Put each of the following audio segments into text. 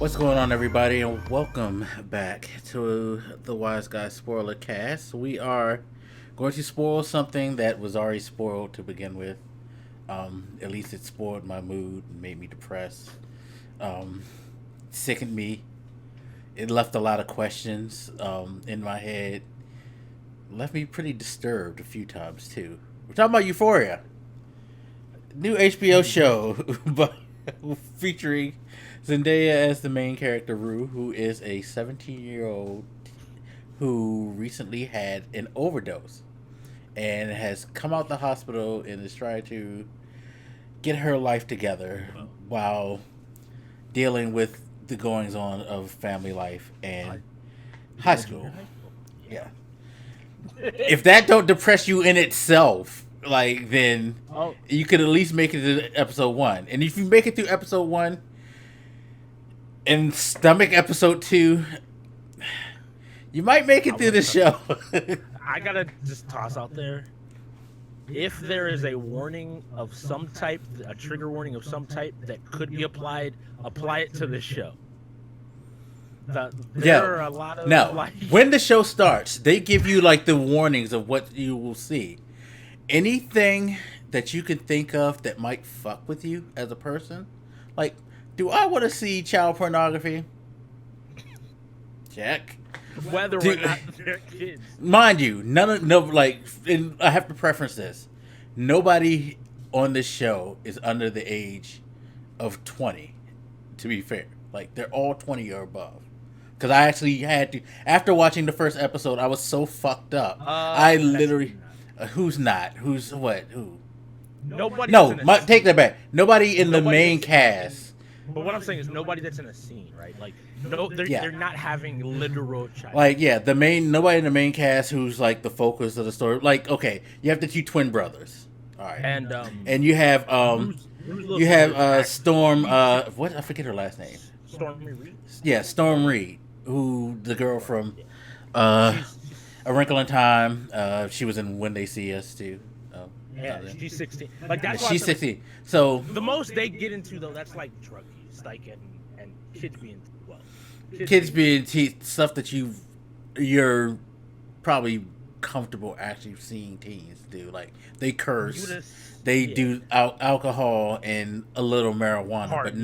What's going on, everybody, and welcome back to the Wiseguys Spoilercast. We are going to spoil something that was already spoiled to begin with. At least it spoiled my mood and made me depressed. Um, Sickened me. It left a lot of questions in my head. Left me pretty disturbed a few times, too. We're talking about Euphoria. New HBO show featuring Zendaya as the main character, Rue, who is a 17-year-old who recently had an overdose and has come out the hospital and is trying to get her life together while dealing with the goings on of family life and high school. Yeah. If that don't depress you in itself, then you could at least make it to episode 1. And if you make it through episode 1 and stomach episode 2, you might make it through the show. I gotta just toss out there, if there is a warning of some type, a trigger warning of some type that could be applied, apply it to this show. There are a lot of when the show starts, they give you the warnings of what you will see. Anything that you can think of that might fuck with you as a person, do I want to see child pornography? Check. Whether or not they're kids. Mind you, and I have to preference this. Nobody on this show is under the age of 20, to be fair. They're all 20 or above. Because I actually had to, after watching the first episode, I was so fucked up. I literally, who's not? Who's what? Who? Nobody. Take that back. Nobody in the main cast. But what I'm saying is nobody that's in a scene, right? They're not having literal child. Nobody in the main cast who's the focus of the story. Okay, you have the two twin brothers. All right. And you have Storm, what? I forget her last name. Storm Reed? Yeah, Storm Reed, who the girl from A Wrinkle in Time. She was in When They See Us too. Yeah, she's 16. She's 16. So the most they get into though, that's drug use, and kids being stuff that you're probably comfortable actually seeing teens do. They curse, do alcohol and a little marijuana, but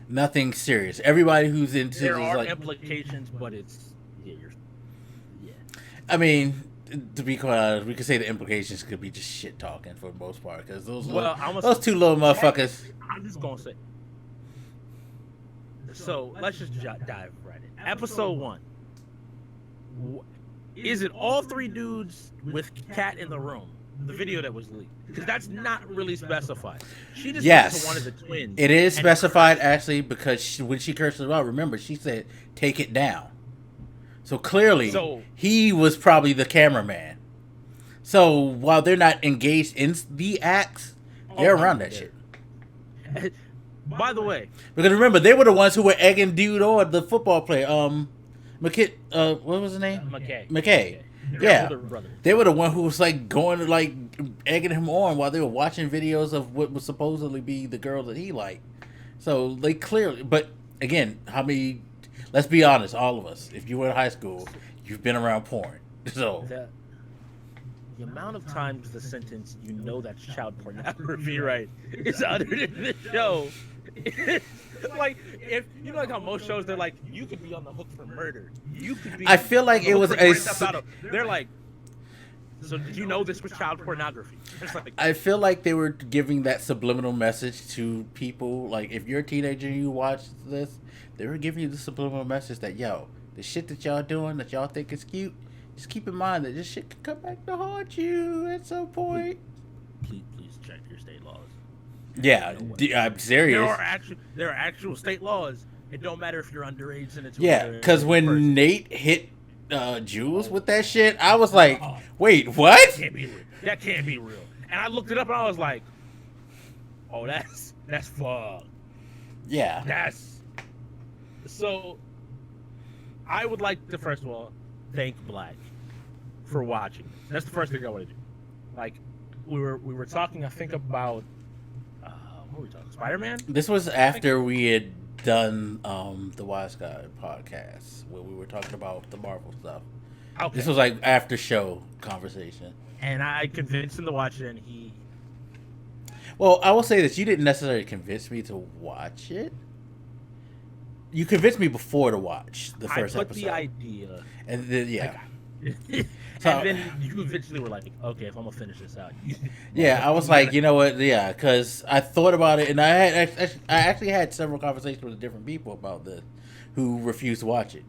nothing serious. Everybody who's into there are implications, but it's I mean, to be quite honest, we could say the implications could be just shit talking for the most part, because those two little motherfuckers. I'm just gonna say. So let's just dive right in. Episode 1. Is it all 3 dudes with Kat in the room? The video that was leaked, because that's not really specified. She just went to one of the twins. It is specified actually, because when she cursed her out, remember she said, "Take it down." So clearly, he was probably the cameraman. So while they're not engaged in the acts, they're around that shit. By the way, because remember, they were the ones who were egging dude on, the football player, McKay, what was his name? McKay. Yeah, they were the one who was going egging him on while they were watching videos of what would supposedly be the girl that he liked. So they clearly, but again, let's be honest, all of us, if you were in high school, you've been around porn. So the amount of times the sentence that's child pornography, right, is uttered in this show. If how most shows they're you could be on the hook for murder. You could be. I feel like it was they're so did you know this was child pornography? I feel like they were giving that subliminal message to people. If you're a teenager and you watch this, they were giving you the subliminal message that the shit that y'all doing that y'all think is cute, just keep in mind that this shit can come back to haunt you at some point. Please check your state laws. Yeah, I'm serious. There are actual state laws. It don't matter if you're underage and it's because when Nate hit Jules with that shit, I was like, wait, what? That can't be real. And I looked it up and I was like, oh, that's fucked. Yeah. So I would like to first of all thank Black for watching. That's the first thing I want to do. We were talking, I think, about what were we talking? Spider-Man? This was after we had done the Wise Guy podcast where we were talking about the Marvel stuff. Okay. This was like after show conversation. And I convinced him to watch it, and he. Well, I will say that you didn't necessarily convince me to watch it. You convinced me before to watch the first I put episode. the idea. And then, yeah. And then you eventually were like, okay, if I'm going to finish this out. Yeah, I was like, you know what? Yeah, because I thought about it, and I actually had several conversations with different people about this who refused to watch it.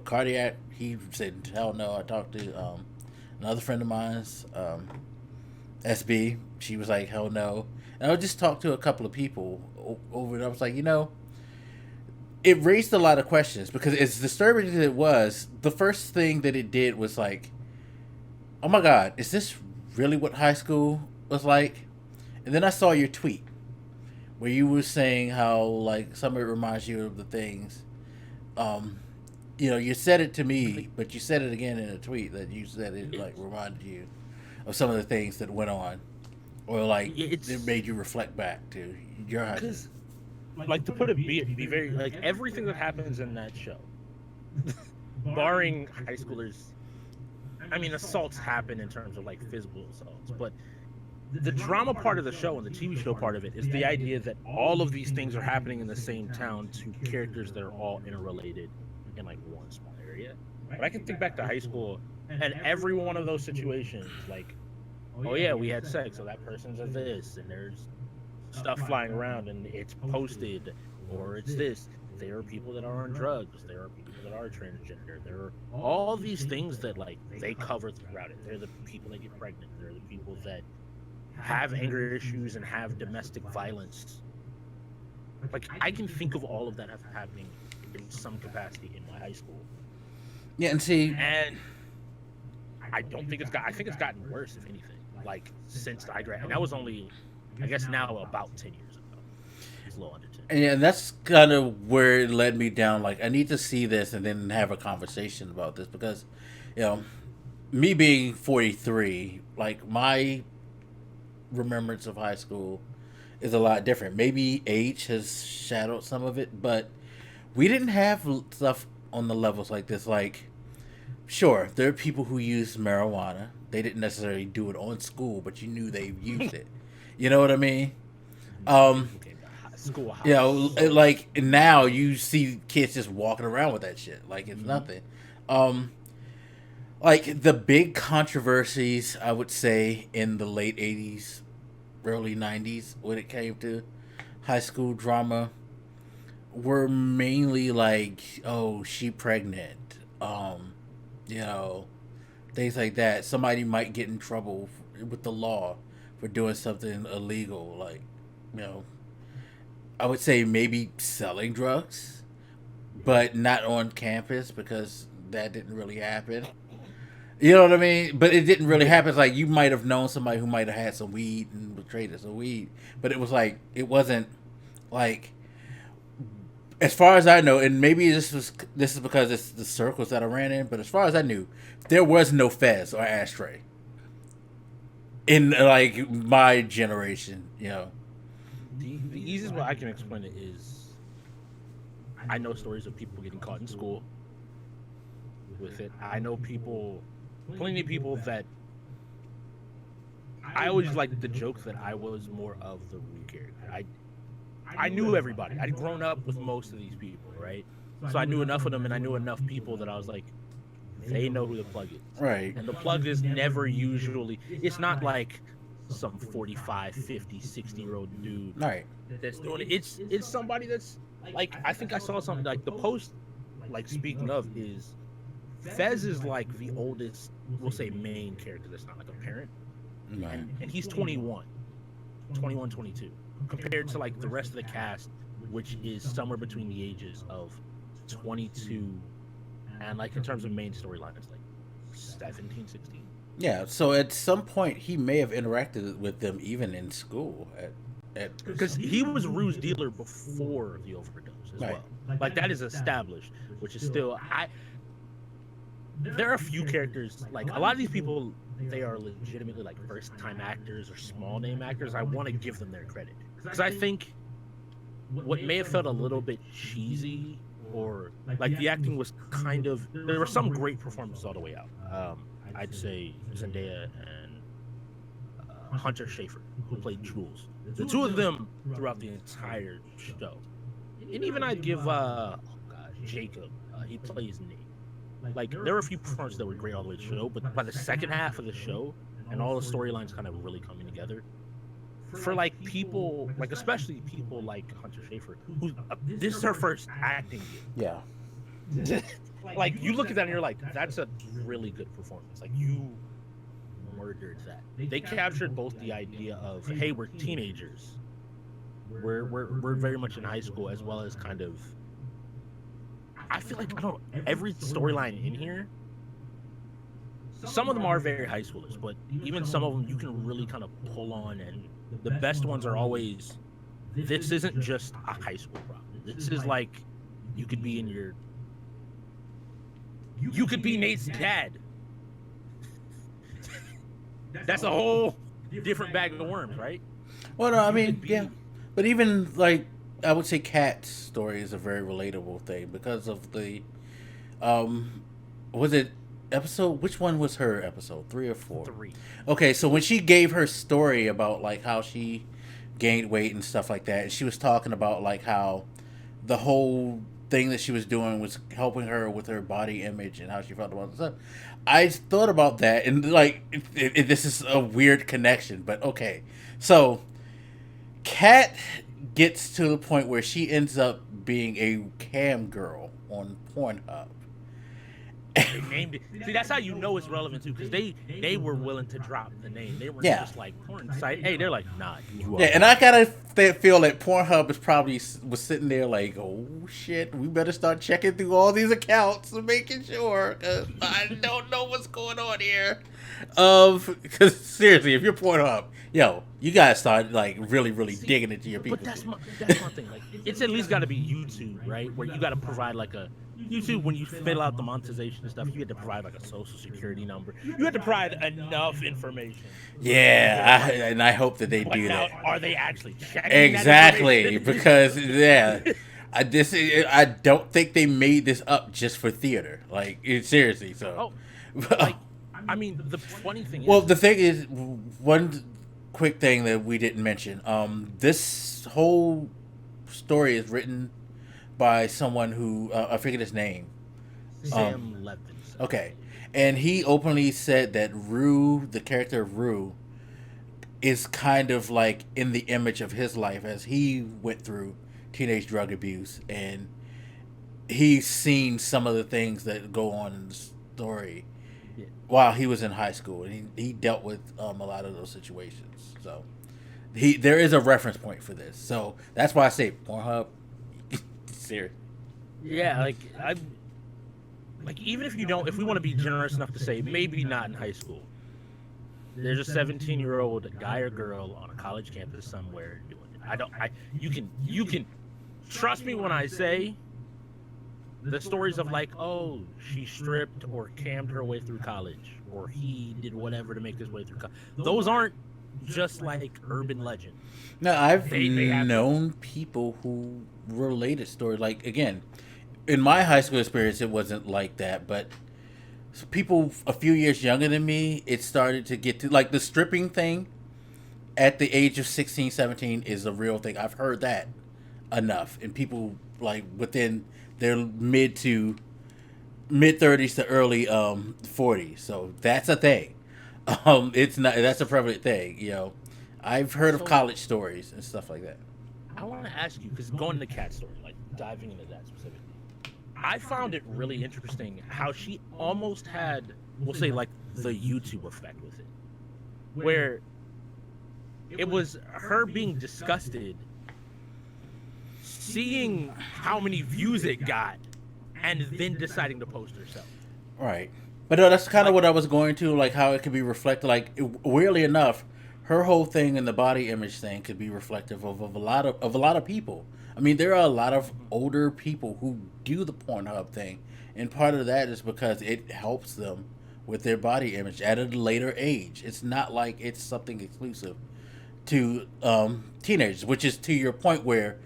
Cardiac, he said, hell no. I talked to another friend of mine's, SB. She was like, hell no. And I just talked to a couple of people over it. I was like, it raised a lot of questions because as disturbing as it was, the first thing that it did was like, oh my God, is this really what high school was like? And then I saw your tweet where you were saying how like some of it reminds you of the things. You said it to me, but you said it again in a tweet that you said it like reminded you of some of the things that went on, or like it made you reflect back to your high school. Like to put it be very like everything that happens in that show, barring high schoolers. I mean, assaults happen in terms of like physical assaults, but the drama part of the show and the TV show part of it is the idea that all of these things are happening in the same town to characters that are all interrelated in like one small area. But I can think back to high school and every one of those situations, like, oh yeah, we had sex, so that person's a this, and there's stuff flying around and it's posted, or it's this. There are people that are on drugs. There are people that are transgender. There are all these things that like they cover throughout it. They're the people that get pregnant. They're the people that have anger issues and have domestic violence. Like I can think of all of that happening in some capacity in my high school. Yeah, and I don't think I think it's gotten worse, if anything. Like since I graduated, and that was only, I guess now about 10 years ago. It's a little under 10. And that's kind of where it led me down. Like, I need to see this and then have a conversation about this because, me being 43, like, my remembrance of high school is a lot different. Maybe age has shadowed some of it, but we didn't have stuff on the levels like this. Like, sure, there are people who use marijuana. They didn't necessarily do it on school, but you knew they used it. You know what I mean? Like now you see kids just walking around with that shit like it's nothing. Like the big controversies, I would say, in the late 80s, early 90s when it came to high school drama were mainly like, oh, she pregnant, things like that. Somebody might get in trouble with the law for doing something illegal, like, I would say maybe selling drugs, but not on campus because that didn't really happen. You know what I mean? But it didn't really happen. It's like you might have known somebody who might have had some weed and traded some weed, but it was like it wasn't like, as far as I know, and maybe this is because it's the circles that I ran in, but as far as I knew, there was no Fez or ashtray in like my generation. The easiest way I can explain it is I know stories of people getting caught in school with it. I know plenty of people that I always liked the joke that I was more of the rude character. I knew everybody. I'd grown up with most of these people, right? So I knew enough of them and I knew enough people that I was like, they know who the plug is. Right. And the plug is never usually, it's not like some 45, 50, 60-year-old dude right that's doing it. It's somebody that's like, I think I saw something like the post, like speaking of, is Fez is like the oldest, we'll say main character that's not like a parent. Right. And he's 21, 22, compared to like the rest of the cast, which is somewhere between the ages of 22 and like in terms of main storylines, like 17, 16. Yeah, so at some point he may have interacted with them even in school because he was Rue's dealer before the overdose as right. well. Like that is established, which is still there are a few characters, like a lot of these people, they are legitimately like first time actors or small name actors. I want to give them their credit because I think what may have felt a little bit cheesy, or like the acting was kind of, there were some great performances all the way out. I'd say Zendaya and Hunter Schafer, who played Jules. The two of them throughout the entire show. And even I'd give Jacob, he plays Nate. Like, there were a few performances that were great all the way to the show, but by the second half of the show, and all the storylines kind of really coming together, for like people, like especially people like Hunter Schafer, who this is her first acting gig. Yeah. Like, you look at that and you're like, that's a really good performance. Like, you murdered that. They captured both the idea of, hey, we're teenagers, we're very much in high school, as well as kind of, I feel like, I don't know, every storyline in here, some of them are very high schoolers, but even some of them you can really kind of pull on, and the best ones are always, this isn't just a high school problem. This is like, you could be Nate's dad. That's a whole different bag of worms, right? Well, no, I mean, yeah. But even, like, I would say Kat's story is a very relatable thing because of the, was it episode, which one was her episode, 3 or 4? 3. Okay, so when she gave her story about, like, how she gained weight and stuff like that, and she was talking about, like, how the whole thing that she was doing was helping her with her body image and how she felt about stuff. I thought about that, and, like, this is a weird connection, but okay. So, Kat gets to the point where she ends up being a cam girl on Pornhub. They named it. See, that's how you know it's relevant too, because they were willing to drop the name. They weren't just like porn site. Hey, they're like, nah, you are. Yeah, and I gotta feel that Pornhub is probably was sitting there like, oh shit, we better start checking through all these accounts and making sure, cause I don't know what's going on here. Because seriously, if you're Pornhub, yo, you gotta start like really digging into your people. But that's my thing. Like, it's at least got to be YouTube, right? Where you got to provide like a YouTube, when you fill out the monetization and stuff, you had to provide like a social security number. You had to provide enough information. Yeah, and I hope that they do now, that. Are they actually checking? Exactly, because I don't think they made this up just for theater. Like, seriously. So, like, I mean, the funny thing is, well, the thing is, one quick thing that we didn't mention. This whole story is written by someone who I forget his name. Sam Levinson. Okay, and he openly said that Rue, the character of Rue, is kind of like in the image of his life as he went through teenage drug abuse, and he's seen some of the things that go on in the story while he was in high school, and he dealt with a lot of those situations. So there is a reference point for this. So that's why I say Pornhub. Serious. Yeah, like even if you don't, if we want to be generous enough to say maybe not in high school, there's a 17-year-old guy or girl on a college campus somewhere doing it. You can trust me when I say the stories of like, oh, she stripped or cammed her way through college, or he did whatever to make his way through college. Those aren't just like urban legend. No, I've known people who related stories. Like, again, in my high school experience, it wasn't like that, but people a few years younger than me, it started to get to, like, the stripping thing at the age of 16, 17 is a real thing. I've heard that enough. And people, like, within their mid 30s to early 40s. So that's a thing. That's a prevalent thing, you know. I've heard of college stories and stuff like that. I want to ask you, because going to the cat story, like diving into that specifically, I found it really interesting how she almost had, we'll say, like the YouTube effect with it, where it was her being disgusted, seeing how many views it got, and then deciding to post herself. Right. But no, that's kind of what I was going to, like how it could be reflected. Like, weirdly enough, her whole thing and the body image thing could be reflective of a lot of people. I mean, there are a lot of older people who do the Pornhub thing, and part of that is because it helps them with their body image at a later age. It's not like it's something exclusive to teenagers, which is to your point where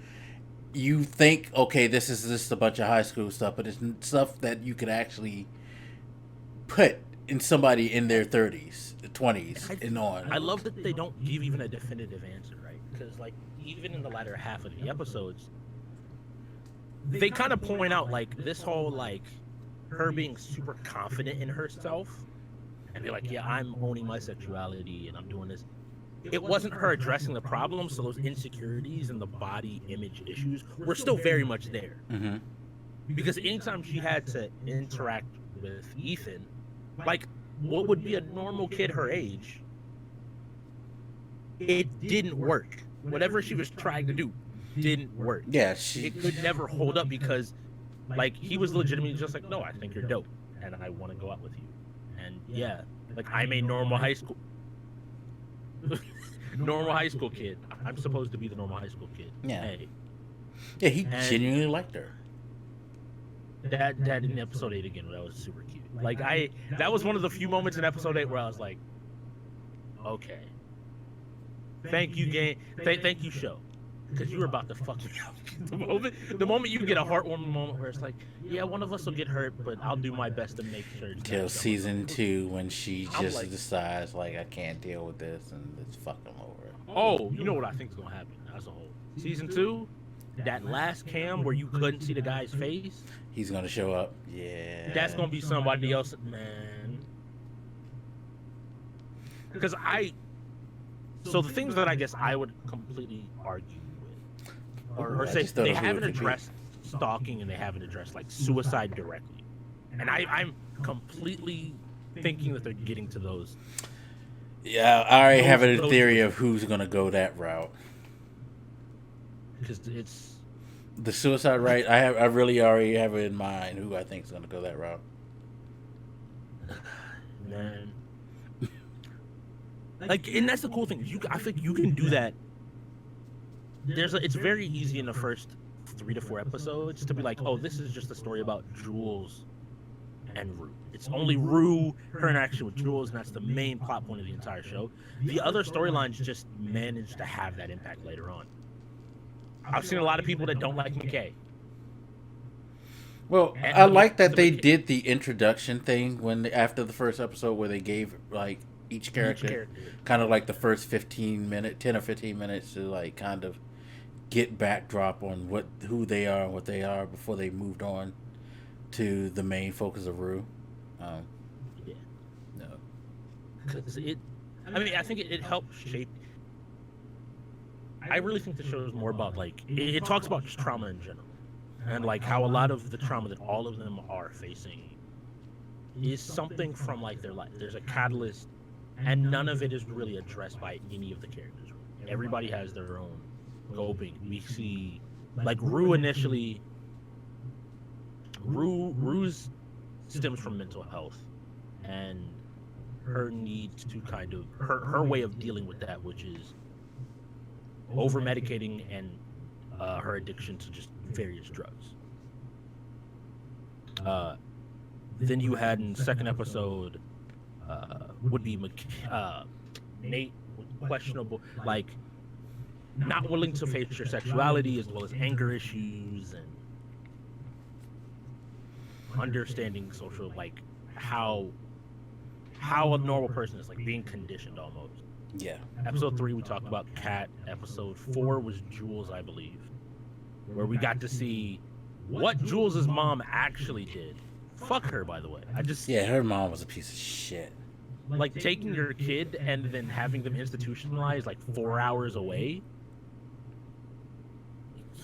you think, okay, this is just a bunch of high school stuff, but it's stuff that you could actually put in somebody in their 30s, 20s, and on. I love that they don't give even a definitive answer, right? Because, like, even in the latter half of the episodes, they kind of point out, like, this whole, like, her being super confident in herself, and be like, yeah, I'm owning my sexuality, and I'm doing this. It wasn't her addressing the problem, so those insecurities and the body image issues were still very much there. Mm-hmm. Because anytime she had to interact with Ethan, like, what would be a normal kid her age, it didn't work. Whatever she was trying to do didn't work. Yeah, it could never hold up because, like, he was legitimately just like, no, I think you're dope, and I want to go out with you. And yeah, like, I'm a normal high school kid. I'm supposed to be the normal high school kid. Yeah. Hey. Yeah, he genuinely liked her. That in episode 8 again, that was super cute. Like, that was one of the few moments in episode 8 where I was like, okay, thank you game, thank you show, because you were about to fuck me up. the moment you get a heartwarming moment where it's like, yeah, one of us will get hurt, but I'll do my best to make sure. Until season 2, when she just decides, like, I can't deal with this, and let's fuck him over. Oh, you know what I think is gonna happen as a whole. Season 2, that last cam where you couldn't see the guy's face. He's gonna show up. Yeah. That's gonna be somebody else, man. Because so the things that I guess I would completely argue with, or say they haven't addressed stalking and they haven't addressed, like, suicide directly, and I'm completely thinking that they're getting to those. Yeah, I already have a theory of who's gonna go that route. Because it's the suicide rate. I really already have it in mind who I think is gonna go that route. Man, like, and that's the cool thing. I think you can do that. It's very easy in the first 3 to 4 episodes to be like, oh, this is just a story about Jules and Rue. It's only Rue, her interaction with Jules, and that's the main plot point of the entire show. The other storylines just manage to have that impact later on. I've seen a lot of people that don't like Micheal. Well, I like that they did the introduction thing after the first episode where they gave, like, each character kind of like the first 10 or 15 minutes to, like, kind of get backdrop on who they are and what they are before they moved on to the main focus of Rue. Yeah. No. Because I think it helped shape. I really think the show is more about, like, it talks about just trauma in general. And, like, how a lot of the trauma that all of them are facing is something from, like, their life. There's a catalyst, and none of it is really addressed by any of the characters. Everybody has their own coping. We see, like, Rue's stems from mental health, and her need to kind of, her way of dealing with that, which is over-medicating and her addiction to just various drugs. Then you had in the second episode would be Nate, questionable, like, not willing to face your sexuality, as well as anger issues and understanding social, like, how a normal person is, like, being conditioned almost. Yeah. Episode 3 we talked about Kat. Episode 4 was Jules, I believe, where we got to see what Jules' mom actually did. Fuck her, by the way. Her mom was a piece of shit. Like, taking your kid and then having them institutionalized, like, 4 hours away.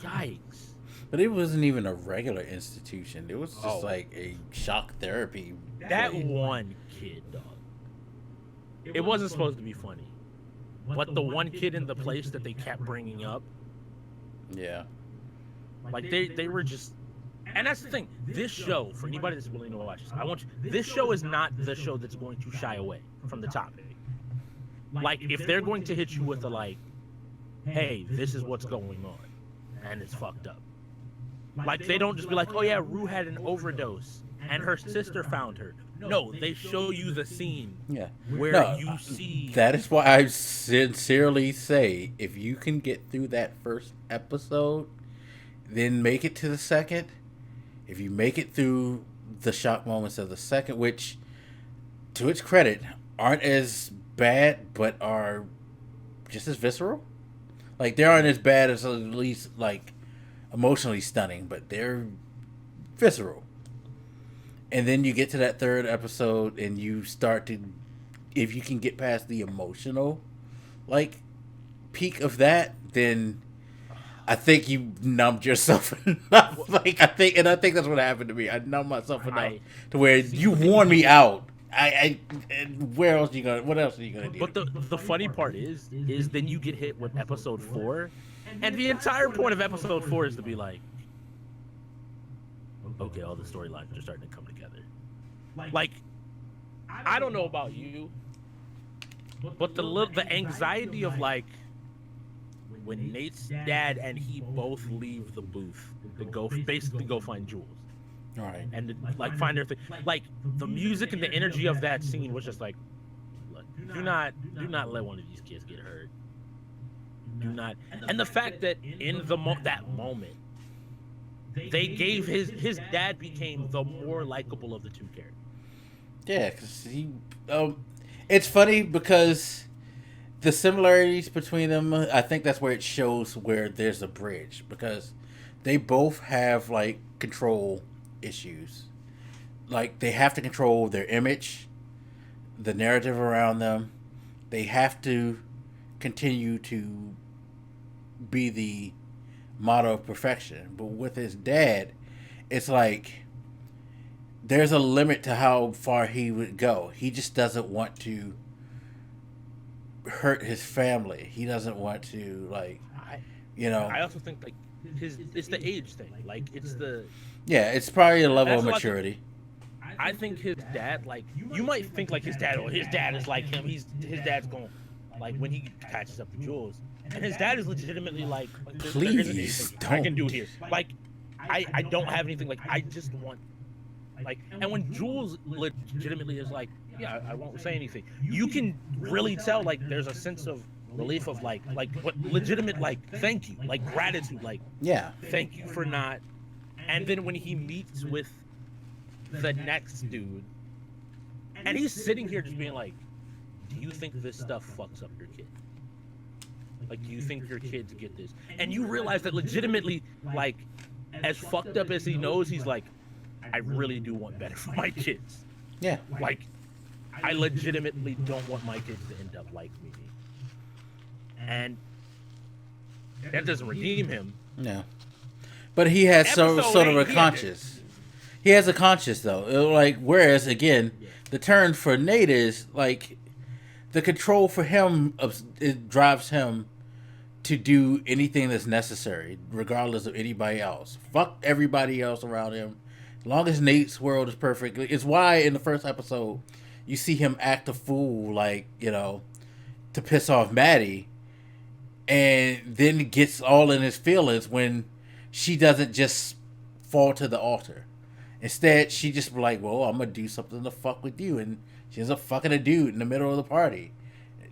Yikes. But it wasn't even a regular institution. It was just like a shock therapy. That one kid, dog. It wasn't supposed to be funny. But the one kid in the place that they kept bringing up. Yeah. Like, they were just... And that's the thing. This show, for anybody that's willing to watch this, this show is not the show that's going to shy away from the topic. Like, if they're going to hit you with a, like, hey, this is what's going on, and it's fucked up. Like, they don't just be like, oh yeah, Rue had an overdose, and her sister found her. No, they show you the scene where you see... That is why I sincerely say, if you can get through that first episode, then make it to the second. If you make it through the shock moments of the second, which, to its credit, aren't as bad, but are just as visceral. Like, they aren't as bad as, at least, like, emotionally stunning, but they're visceral. And then you get to that third episode and you start to, if you can get past the emotional, like, peak of that, then I think you numbed yourself enough. Like, I think that's what happened to me. I numbed myself enough to where you worn me out. Where else what else are you gonna do? But the funny part is then you get hit with episode 4, and the entire point of episode 4 is to be like, okay, all the storylines are starting to come together. Like, I don't know about you, but the anxiety of, like, when Nate's dad and he both leave the booth to basically go find Jules. All right. And to, like, find their thing. Like, the music and the energy of that scene was just like, look, do not let one of these kids get hurt. Do not. And the fact that in that moment, they gave his dad became the more likable of the two characters. Yeah, because he. It's funny because the similarities between them, I think that's where it shows where there's a bridge, because they both have, like, control issues. Like, they have to control their image, the narrative around them. They have to continue to be the model of perfection. But with his dad, it's like there's a limit to how far he would go. He just doesn't want to hurt his family. He doesn't want to, like, I also think, like, it's the age thing. Like, it's the... Yeah, it's probably a level of maturity. I think his dad, like, you might think, like, his dad is like him. His dad's going, like, when he catches up to Jules, and his dad is legitimately like, please don't. I can do here. Like, I don't have anything. Like, I just want, like, and when Jules legitimately is like, yeah, I won't say anything, you can really tell, like, there's a sense of relief of, like what legitimate, like, thank you, like, gratitude, like, yeah, thank you for not. And then when he meets with the next dude, and he's sitting here just being like, do you think this stuff fucks up your kid? Like, do you think your kids get this? And you realize that legitimately, like, as fucked up as he knows, he's like, I really do want better for my kids. Yeah. Like, I legitimately don't want my kids to end up like me. And that doesn't redeem him. No. But he has sort of a conscience. He has a conscience, though. Like, whereas, again, the turn for Nate is, like, the control for him, it drives him to do anything that's necessary, regardless of anybody else. Fuck everybody else around him. As long as Nate's world is perfect. It's why in the first episode, you see him act a fool, like, to piss off Maddie, and then gets all in his feelings when she doesn't just fall to the altar. Instead, she just be like, well, I'm going to do something to fuck with you. And she ends up fucking a dude in the middle of the party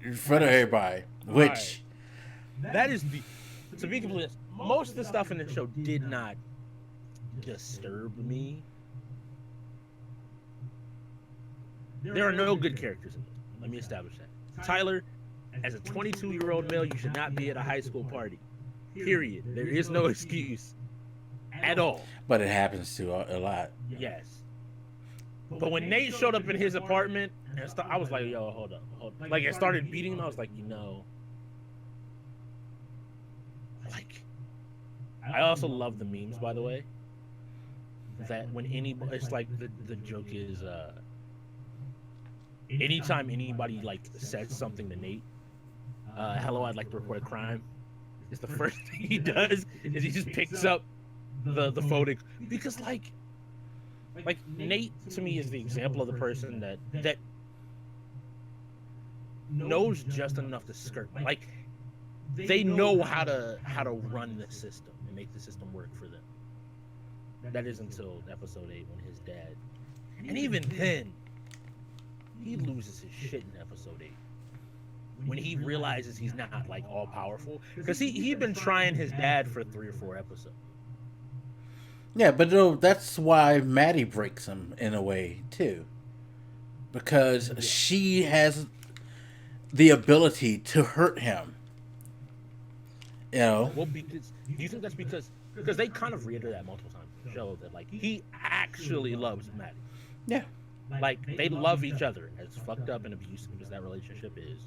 in front of everybody. Which... That is the... To be completely honest, most of the stuff in the show did not disturb me. There are no good characters in it. Let me establish that. Tyler, as a 22-year-old male, you should not be at a high school party. Period. There is no excuse at all. But it happens to a lot. Yes. But when Nate showed up in his apartment, and I was like, yo, hold up. Like, I started beating him. I was like, like, I also love the memes, by the way. That when anybody, it's like the joke is, anytime anybody, like, says something to Nate, hello, I'd like to report a crime, is the first thing he does is he just picks up the photo, because like Nate to me is the example of the person that knows just enough to skirt, like, they know how to run the system and make the system work for them. That is until episode 8 when his dad, and even then he loses his shit in episode 8 when he realizes he's not, like, all powerful, because he'd been trying his dad for 3 or 4 episodes. Yeah, but no, that's why Maddie breaks him in a way too, because Yeah. she has the ability to hurt him. You know? Well, because do you think that's because they kind of reiterate that multiple times in the show that like he actually loves Maddie. Yeah. Like they love each other, as fucked up and abusive as that relationship is.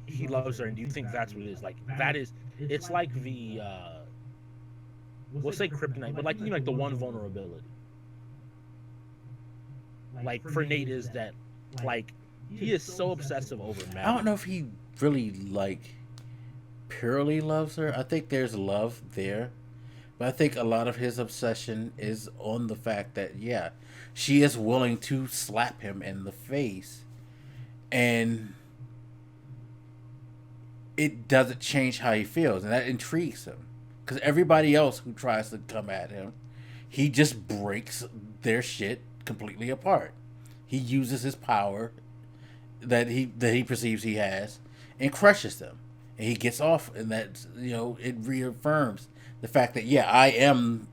He loves her, and do you think that's what it is? Like that is, it's like the we'll say kryptonite, but like like the one vulnerability. Like for Nate is that like he is so obsessive over Maddie. I don't know if he really like purely loves her. I think there's love there. But I think a lot of his obsession is on the fact that, yeah, she is willing to slap him in the face. And it doesn't change how he feels. And that intrigues him. Because everybody else who tries to come at him, he just breaks their shit completely apart. He uses his power that he perceives he has and crushes them. And he gets off, and that, it reaffirms the fact that, yeah, I am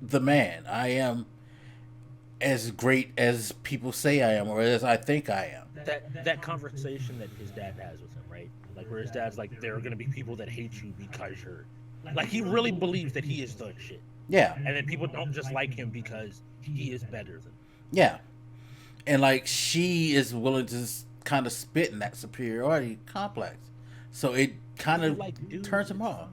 the man. I am as great as people say I am, or as I think I am. That conversation that his dad has with him, right? Like where his dad's like, there are gonna be people that hate you because you're like, he really believes that he is the shit. Yeah. And then people don't just like him because he is better than them. Yeah. And like she is willing to kind of spit in that superiority complex. So it kind of like turns him off.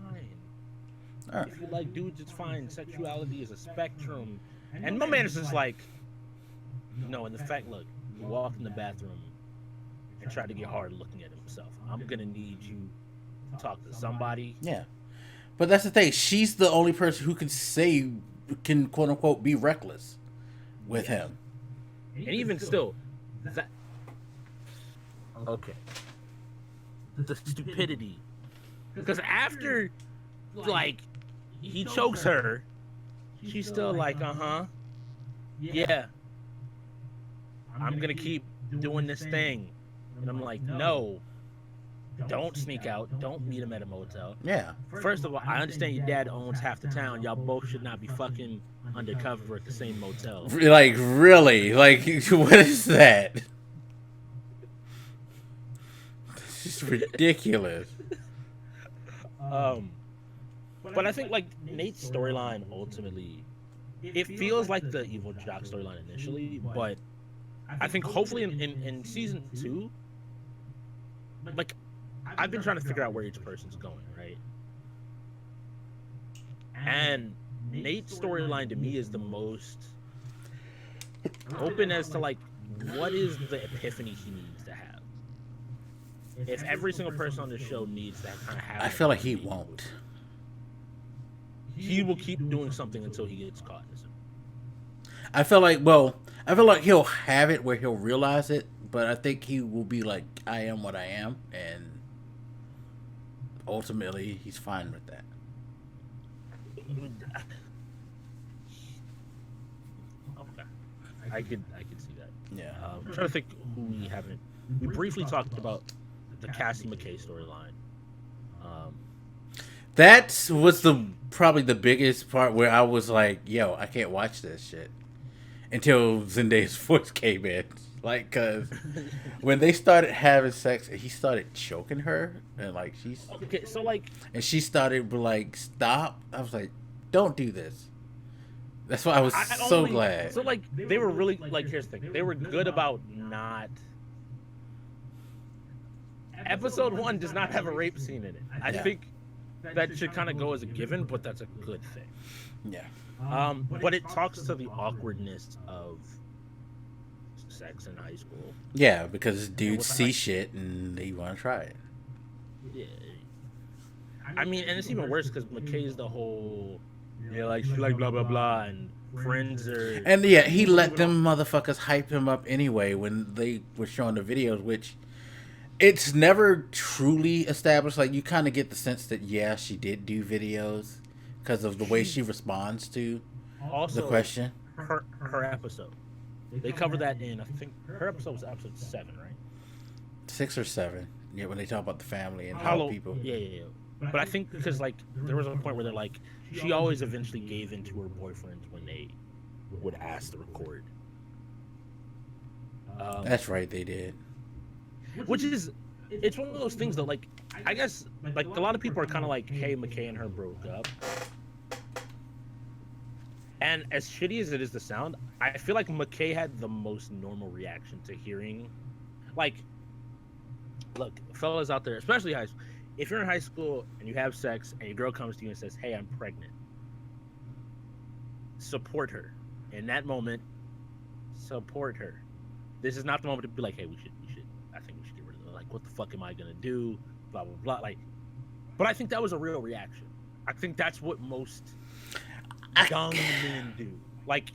Right. If you like dudes, it's fine. Sexuality is a spectrum. And my man is just like, no, and the fact, look, you walk in the bathroom and try to get hard looking at himself. I'm going to need you to talk to somebody. Yeah. But that's the thing. She's the only person who can quote unquote be reckless with him. And even still, that. Okay. The stupidity. Because after, like, he chokes her, she's still like, yeah, I'm gonna keep doing this thing. And I'm like, no, don't sneak out, don't meet him at a motel. Yeah. First of all, I understand your dad owns half the town. Y'all both should not be fucking undercover at the same motel. Like, really? Like, what is that? This is ridiculous. But I think like Nate's storyline ultimately, it feels like the evil jock storyline initially, but I think hopefully in season 2, like I've been trying to figure out where each person's going, right? And Nate's storyline to me is the most open as to like what is the epiphany he needs to have. If every single person on the show needs that kind of have, I feel like he won't. He will keep doing something until he gets caught. I feel like he'll have it where he'll realize it, but I think he will be like, I am what I am, and ultimately he's fine with that. Okay. I could see that. Yeah. I'm trying to think who we haven't. We briefly talked about the Cassie McKay storyline. That was probably the biggest part where I was like, yo, I can't watch this shit. Until Zendaya's voice came in. Like, cause when they started having sex, he started choking her, and like okay, so like, and she started like, stop. I was like, don't do this. That's why I was so glad. So like, they were really like, here's the thing, they were good about not. Episode 1 does not have a rape scene in it. I think that should kind of go as a given, but that's a good thing. Yeah. But it talks to the awkwardness of sex in high school. Yeah, because dudes see shit and they want to try it. Yeah. I mean, and it's even worse because McKay's the whole, like she like blah blah blah, and friends are. And yeah, he let them motherfuckers hype him up anyway when they were showing the videos, which it's never truly established. Like, you kind of get the sense that, yeah, she did do videos because of the way she responds to the question. Her episode. They covered that in, I think, her episode was episode 7, right? 6 or 7. Yeah, when they talk about the family and how people. Yeah. But I think because like there was a point where they're like, she always eventually gave in to her boyfriends when they would ask to record. That's right, they did. Which is, it's one of those things though. Like, I guess like a lot of people are kind of like, hey, McKay and her broke up. And as shitty as it is to sound, I feel like McKay had the most normal reaction to hearing, like, look, fellas out there, especially high school, if you're in high school and you have sex and your girl comes to you and says, hey, I'm pregnant, support her. In that moment, support her. This is not the moment to be like, hey, I think we should get rid of it. Like, what the fuck am I going to do? Blah, blah, blah. Like, but I think that was a real reaction. I think that's what most young men do. Like,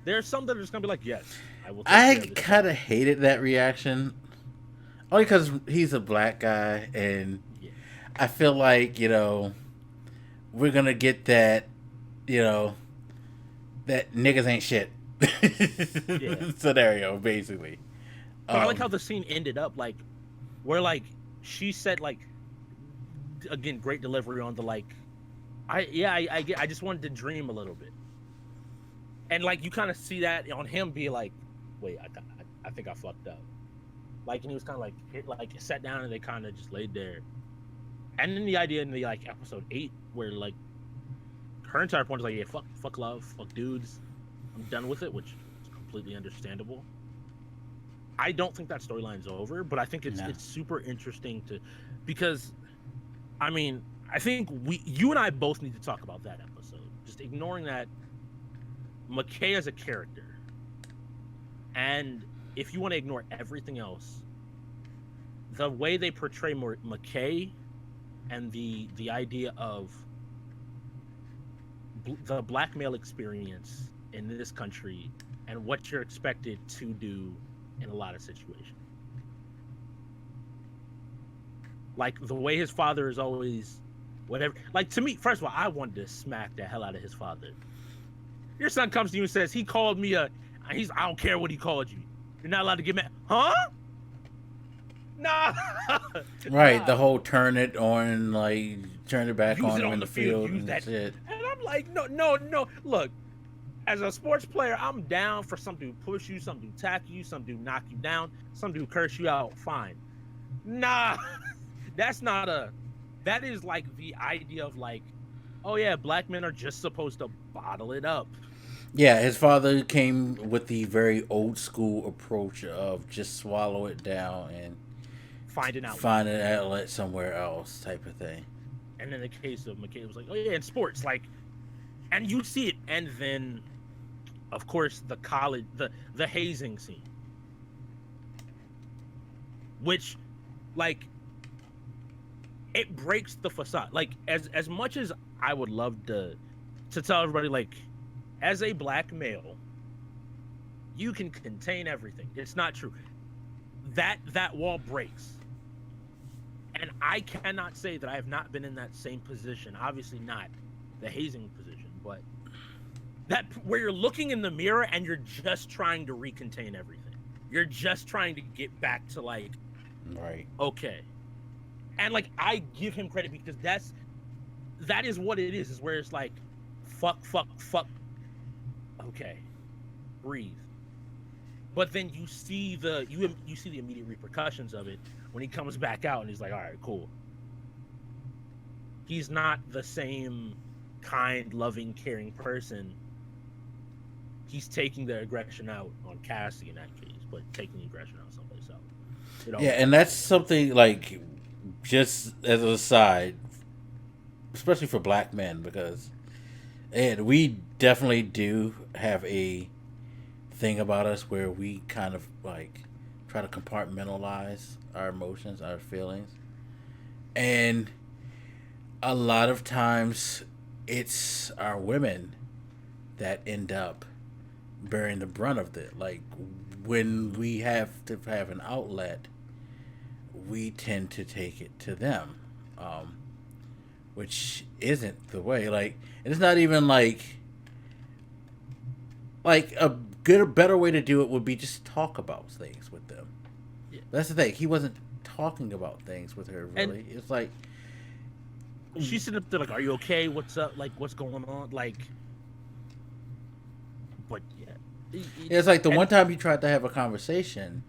there's some that are just gonna be like, yes, I will. I kind of hated that reaction, only because he's a black guy, and yeah. I feel like, you know, we're gonna get that, you know, that niggas ain't shit scenario, basically. But I like how the scene ended up, like, where like she said, like, again, great delivery on the like, I just wanted to dream a little bit, and like you kind of see that on him be like, wait, I think I fucked up, like, and he was kind of like sat down and they kind of just laid there, and then the idea in the like episode 8 where like her entire point is like, yeah, fuck love, fuck dudes, I'm done with it, which is completely understandable. I don't think that storyline's over, but I think it's super interesting because, I mean, I think you and I both need to talk about that episode. Just ignoring that, McKay as a character, and if you want to ignore everything else, the way they portray McKay and the idea of the black male experience in this country and what you're expected to do in a lot of situations. Like the way his father is always whatever. Like, to me, first of all, I wanted to smack the hell out of his father. Your son comes to you and says, he called me I don't care what he called you. You're not allowed to get mad. Huh? Nah. Right, the whole turn it on, like, turn it back on in the field and that shit. And I'm like, no. Look, as a sports player, I'm down for some dude push you, some dude tackle you, some dude knock you down, some dude curse you out. Fine. Nah, that is like the idea of like, oh yeah, black men are just supposed to bottle it up. Yeah, his father came with the very old school approach of just swallow it down and find an outlet somewhere else type of thing. And in the case of McKay, it was like, oh yeah, in sports, like, and you see it, and then, of course, the college, the hazing scene, which, like, it breaks the facade. Like, as much as I would love to tell everybody, like, as a black male, you can contain everything. It's not true. That wall breaks. And I cannot say that I have not been in that same position. Obviously not the hazing position, but that where you're looking in the mirror and you're just trying to recontain everything. You're just trying to get back to like, right, okay. And like, I give him credit because that is what it is where it's like, fuck. Okay, breathe. But then you see the immediate repercussions of it when he comes back out and he's like, all right, cool. He's not the same kind, loving, caring person. He's taking the aggression out on Cassie in that case, but taking the aggression out someplace else. Yeah, and that's something like, just as an aside, especially for black men, because we definitely do have a thing about us where we kind of like try to compartmentalize our emotions, our feelings, and a lot of times it's our women that end up bearing the brunt of it. Like, when we have to have an outlet, we tend to take it to them, which isn't the way. Like, and it's not even like a better way to do it would be just talk about things with them. Yeah. That's the thing. He wasn't talking about things with her, really. It's like, she's sitting up there like, "Are you okay? What's up? Like, what's going on?" Like, but yeah, It's like the one time he tried to have a conversation,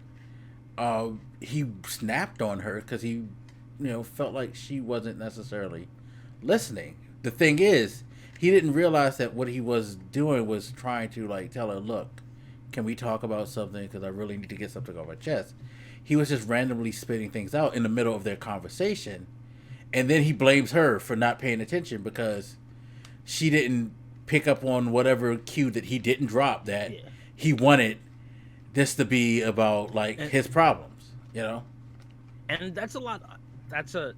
he snapped on her because he, felt like she wasn't necessarily listening. The thing is, he didn't realize that what he was doing was trying to like tell her, "Look, can we talk about something? Because I really need to get something off my chest." He was just randomly spitting things out in the middle of their conversation, and then he blames her for not paying attention because she didn't pick up on whatever cue that he didn't drop that he wanted this to be about, like, his problems, And that's a lot. That's a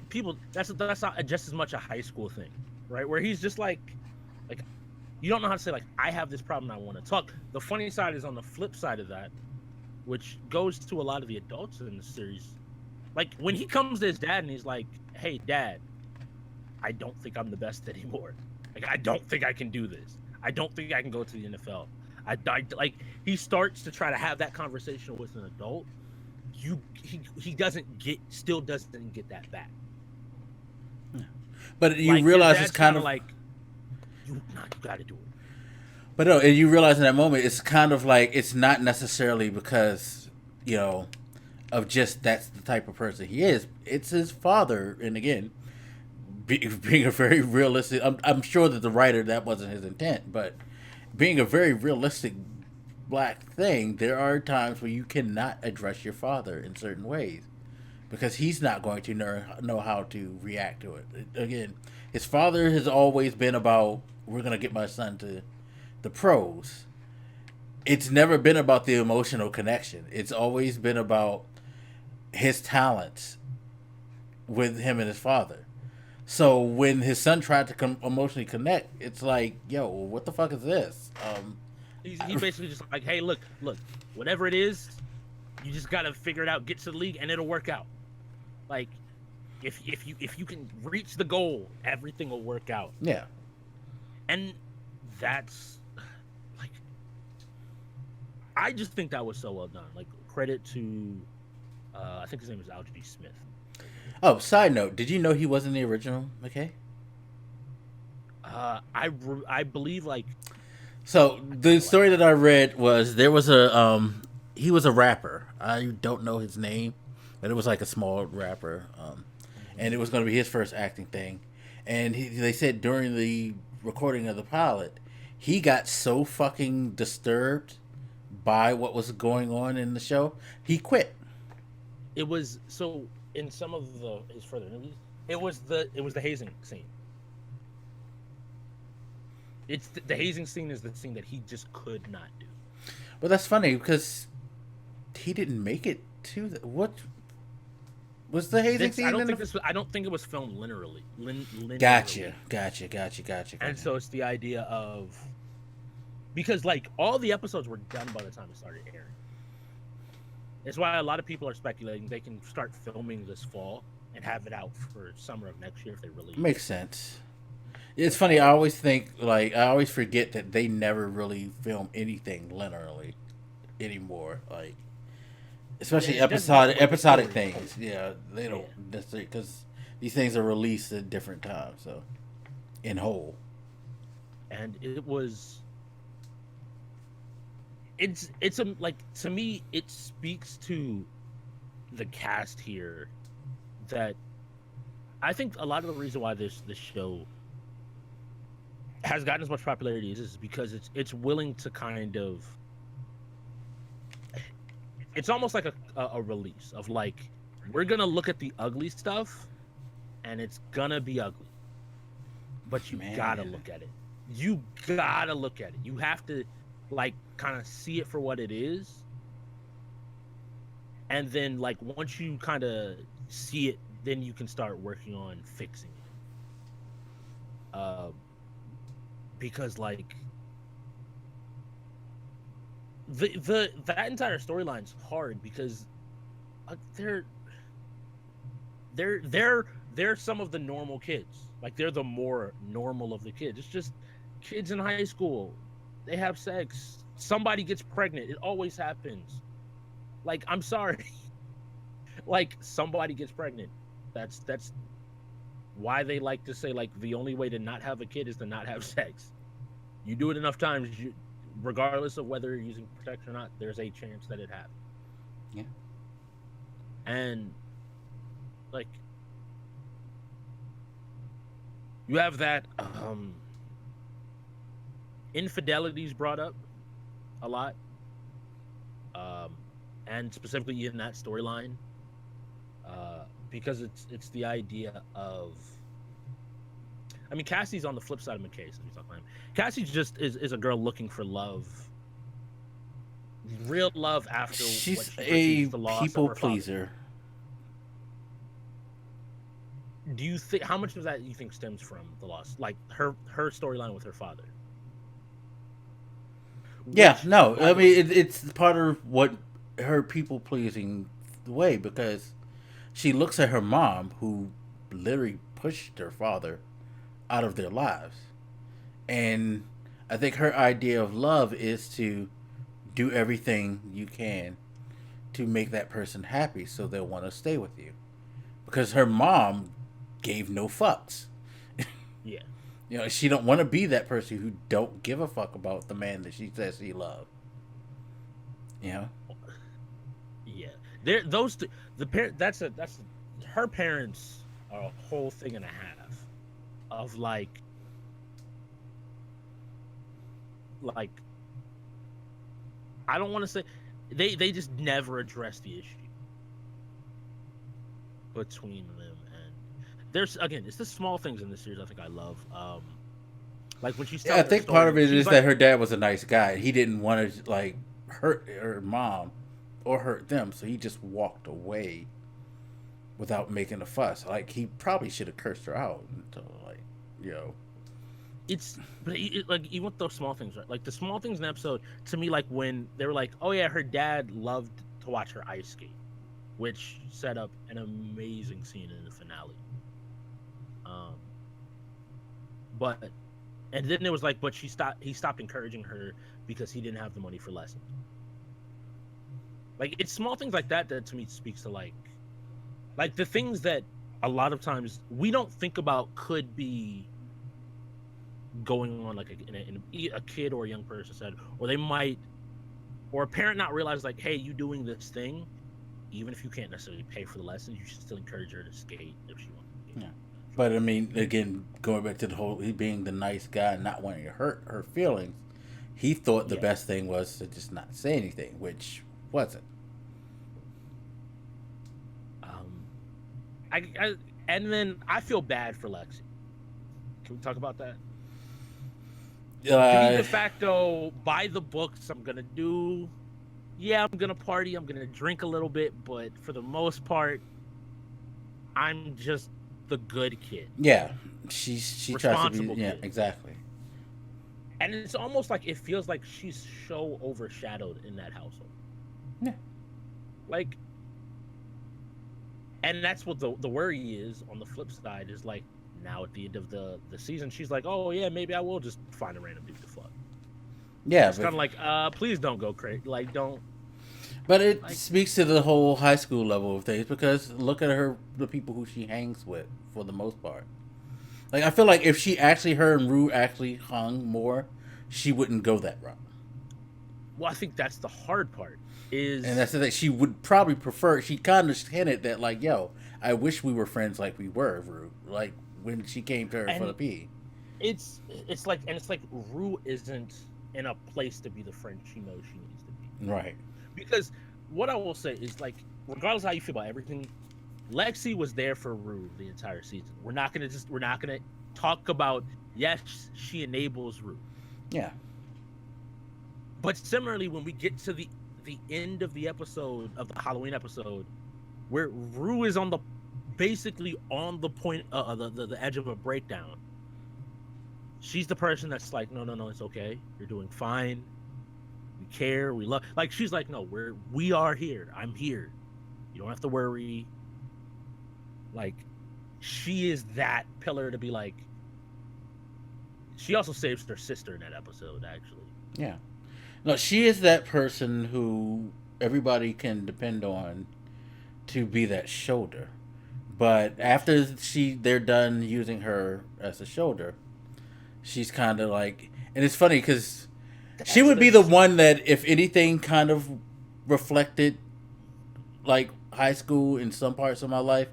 people. That's not just as much a high school thing, right? Where he's just like you don't know how to say like, I have this problem, I want to talk. The funny side is on the flip side of that, which goes to a lot of the adults in the series. Like when he comes to his dad and he's like, "Hey, Dad, I don't think I'm the best anymore. Like I don't think I can do this. I don't think I can go to the NFL." I like he starts to try to have that conversation with an adult. He still doesn't get that back. But you realize it's kind of like you got to do it. But no, and you realize in that moment it's kind of like it's not necessarily because of just that's the type of person he is. It's his father, and again, being a very realistic. I'm sure that the writer that wasn't his intent, but being a very realistic black thing, there are times where you cannot address your father in certain ways because he's not going to know how to react to it. Again, his father has always been about, we're going to get my son to the pros. It's never been about the emotional connection. It's always been about his talents with him and his father. So when his son tried to emotionally connect, it's like, yo, what the fuck is this? He's basically just like, "Hey, look, whatever it is, you just gotta figure it out, get to the league, and it'll work out. Like, if you can reach the goal, everything will work out." Yeah. And that's like, I just think that was so well done. Like, credit to, I think his name is Algie Smith. Oh, side note, did you know he wasn't the original McKay? I believe like. So the story that I read was there was he was a rapper. I don't know his name, but it was like a small rapper, and it was going to be his first acting thing. And they said during the recording of the pilot, he got so fucking disturbed by what was going on in the show, he quit. It was so. In some of his further interviews, it was the hazing scene. It's the hazing scene is the scene that he just could not do. But that's funny because he didn't make it to what was the hazing scene? I don't think it was filmed linearly. Gotcha. And so it's the idea of because like all the episodes were done by the time it started airing. It's why a lot of people are speculating they can start filming this fall and have it out for summer of next year if they release. Makes sense. It's funny. I always forget that they never really film anything linearly anymore. Like, especially episodic things. Yeah, they don't necessarily because these things are released at different times. So, in whole. And it was. It's a like to me it speaks to the cast here that I think a lot of the reason why this show has gotten as much popularity is because it's willing to kind of it's almost like a release of like we're gonna look at the ugly stuff and it's gonna be ugly, but you gotta look at it. You gotta look at it. You have to like kind of see it for what it is, and then like once you kind of see it, then you can start working on fixing it. Because like that entire storyline's hard because they're some of the normal kids. Like they're the more normal of the kids. It's just kids in high school. They have sex. Somebody gets pregnant. It always happens. Like, I'm sorry. Like, somebody gets pregnant. That's why they like to say, like, the only way to not have a kid is to not have sex. You do it enough times, regardless of whether you're using protection or not, there's a chance that it happens. Yeah. And, like, you have that infidelity's brought up a lot, and specifically in that storyline, because it's the idea of, I mean, Cassie's on the flip side of Micheal. So Cassie just is a girl looking for love, real love after she's what she the loss people of her pleaser. Father. Do you think, how much of that you think stems from the loss, like her storyline with her father? Yeah, no, I mean it's part of what her people pleasing way, because she looks at her mom, who literally pushed her father out of their lives, and I think her idea of love is to do everything you can to make that person happy, so they'll want to stay with you, because her mom gave no fucks. Yeah. You know, she don't want to be that person who don't give a fuck about the man that she says she loves. You know? Yeah. There, those two, that's her parents are a whole thing and a half of like I don't want to say they just never address the issue between them. There's, again, it's the small things in this series I think I love. Like when she's telling I think story, part of it is like, that her dad was a nice guy. He didn't want to like hurt her mom or hurt them, so he just walked away without making a fuss. Like he probably should have cursed her out until It's, but like, you want those small things, right? Like the small things in the episode, to me, like when they were like, oh yeah, her dad loved to watch her ice skate, which set up an amazing scene in the finale. And then it was like, but he stopped encouraging her because he didn't have the money for lessons. Like, it's small things like that to me speaks to like the things that a lot of times we don't think about could be going on, like in a kid or a young person's head, or they might, or a parent not realize, like, hey, you doing this thing, even if you can't necessarily pay for the lessons, you should still encourage her to skate if she wants to skate. Yeah. But I mean, again, going back to the whole he being the nice guy and not wanting to hurt her feelings, he thought the best thing was to just not say anything, which wasn't. And then I feel bad for Lexi. Can we talk about that? To be de facto, by the books, I'm gonna party, I'm gonna drink a little bit, but for the most part, I'm just the good kid. Yeah, she tries to be. Yeah, kid. Exactly. And it's almost like it feels like she's so overshadowed in that household. Yeah. Like, and that's what the worry is on the flip side, is like, now at the end of the season, she's like, oh yeah, maybe I will just find a random dude to fuck. Yeah, it's kind of like, please don't go crazy, like, don't. But it speaks to the whole high school level of things, because look at the people who she hangs with for the most part. Like, I feel like if her and Rue actually hung more, she wouldn't go that route. Well, I think that's the hard part. And that's the thing. She would probably prefer. She kind of hinted that, like, yo, I wish we were friends like we were, Rue. Like when she came to her for the pee. It's like Rue isn't in a place to be the friend she knows she needs to be. Right. Because what I will say is, like, regardless of how you feel about everything, Lexi was there for Rue the entire season. We're not gonna talk about, yes, she enables Rue. Yeah. But similarly, when we get to the end of the episode, of the Halloween episode, where Rue is basically on the point, the edge of a breakdown, she's the person that's like, no, it's okay, you're doing fine. We care, we love. Like, she's like, no, we are here. I'm here. You don't have to worry. Like, she is that pillar to be like. She also saves her sister in that episode, actually. Yeah. No, she is that person who everybody can depend on to be that shoulder. But after they're done using her as a shoulder, she's kind of like, and it's funny because she would be the one that, if anything, kind of reflected like high school in some parts of my life.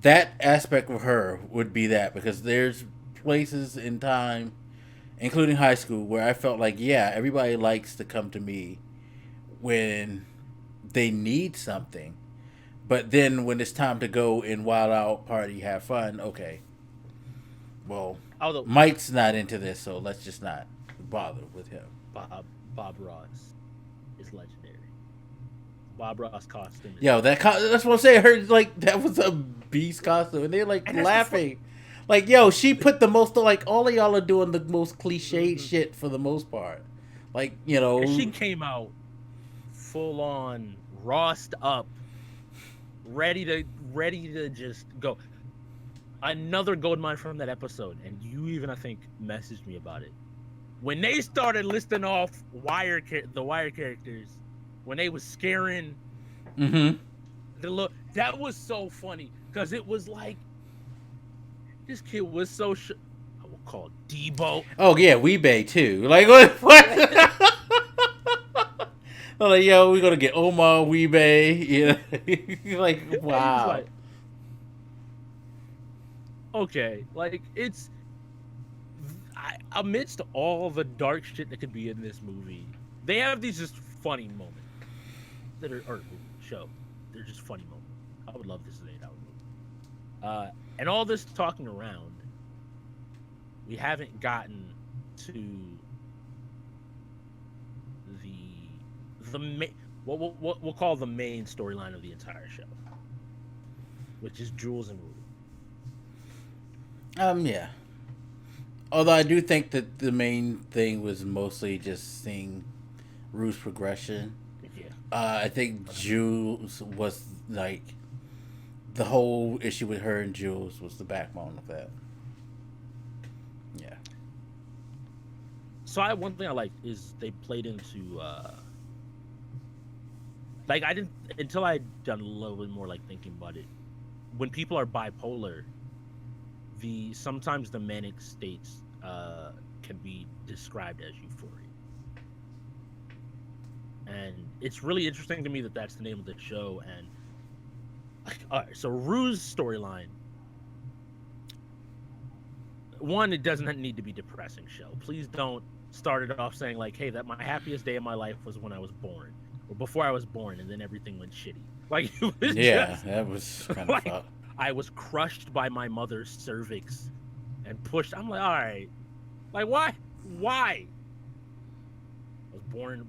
That aspect of her would be that, because there's places in time, including high school, where I felt like, yeah, everybody likes to come to me when they need something. But then when it's time to go and wild out, party, have fun, okay. Well, although Mike's not into this, so let's just not bother with him. Bob Ross is legendary. Bob Ross costume. Yo, that's what I'm saying. Her, like, that was a beast costume, and they're like laughing. Like, yo, she put the most, like, all of y'all are doing the most cliched shit for the most part. Like, you know. And she came out full on, rossed up, ready to just go. Another gold mine from that episode, and you even, I think, messaged me about it. When they started listing off the Wire characters, when they was scaring the look, that was so funny, because it was like, this kid was so I will call Debo. Oh yeah, Weebay too. Like what? I'm like, yo, we're gonna get Omar Weebay. You know, like, wow. Like, okay, like, it's amidst all the dark shit that could be in this movie, they have these just funny moments that are show. They're just funny moments. I would love this as an 8-hour movie. And all this talking around, we haven't gotten to what we'll call the main storyline of the entire show, which is Jules and Rue. Yeah. Although I do think that the main thing was mostly just seeing Rue's progression. Yeah. I think Jules was like, the whole issue with her and Jules was the backbone of that. Yeah. So one thing I like is they played into like, I didn't, until I'd done a little bit more like thinking about it. When people are bipolar, sometimes the manic states can be described as euphoria, and it's really interesting to me that that's the name of the show. And all right, so Rue's storyline, one, it doesn't need to be depressing. Show, please don't start it off saying like, hey, that my happiest day of my life was when I was born, or before I was born, and then everything went shitty. Like, it was that was kind of like, fucked. I was crushed by my mother's cervix and pushed. I'm like, all right, like, why? I was born,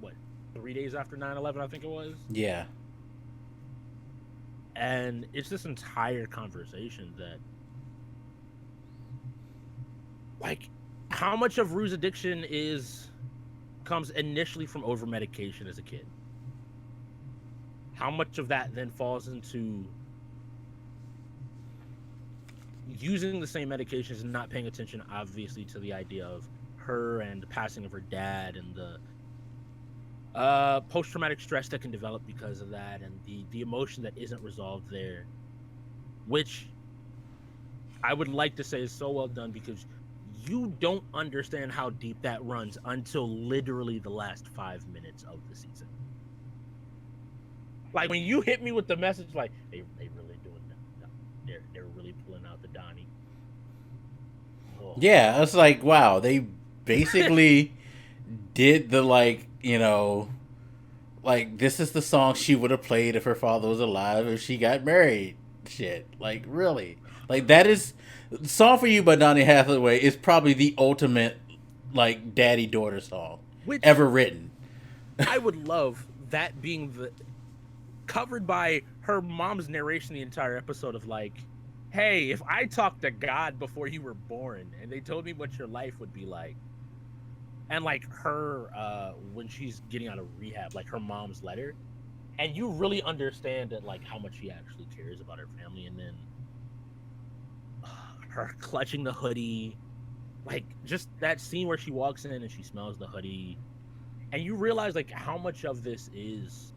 3 days after 9/11, I think it was. Yeah. And it's this entire conversation that, like, how much of Rue's addiction comes initially from over medication as a kid? How much of that then falls into using the same medications and not paying attention, obviously, to the idea of her and the passing of her dad, and the post-traumatic stress that can develop because of that, and the emotion that isn't resolved there, which I would like to say is so well done, because you don't understand how deep that runs until literally the last 5 minutes of the season. Like, when you hit me with the message, like, they really doing that. They're really pulling out the Donnie. Oh. Yeah, it's like, wow, they basically did the, like, you know, like, this is the song she would have played if her father was alive, if she got married. Shit. Like, really. Like, that is, Song for You by Donny Hathaway is probably the ultimate, like, daddy-daughter song ever written. I would love that being covered by her mom's narration the entire episode of, like, hey, if I talked to God before you were born and they told me what your life would be like, and, like, her when she's getting out of rehab, like, her mom's letter, and you really understand that, like, how much she actually cares about her family, and then her clutching the hoodie, like, just that scene where she walks in and she smells the hoodie, and you realize, like, how much of this is,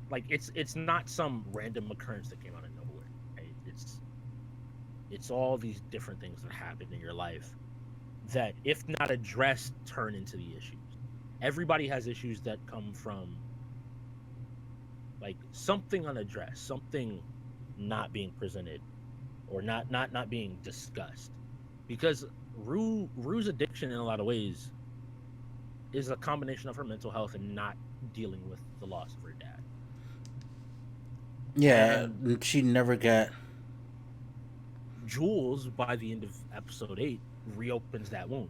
like, it's not some random occurrence that came out of nowhere. it's all these different things that happen in your life that, if not addressed, turn into the issues. Everybody has issues that come from like something unaddressed, something not being presented, or not being discussed. Because Rue's addiction in a lot of ways is a combination of her mental health and not dealing with the loss of her dad. Yeah, and she never got. Jules, by the end of episode 8, reopens that wound.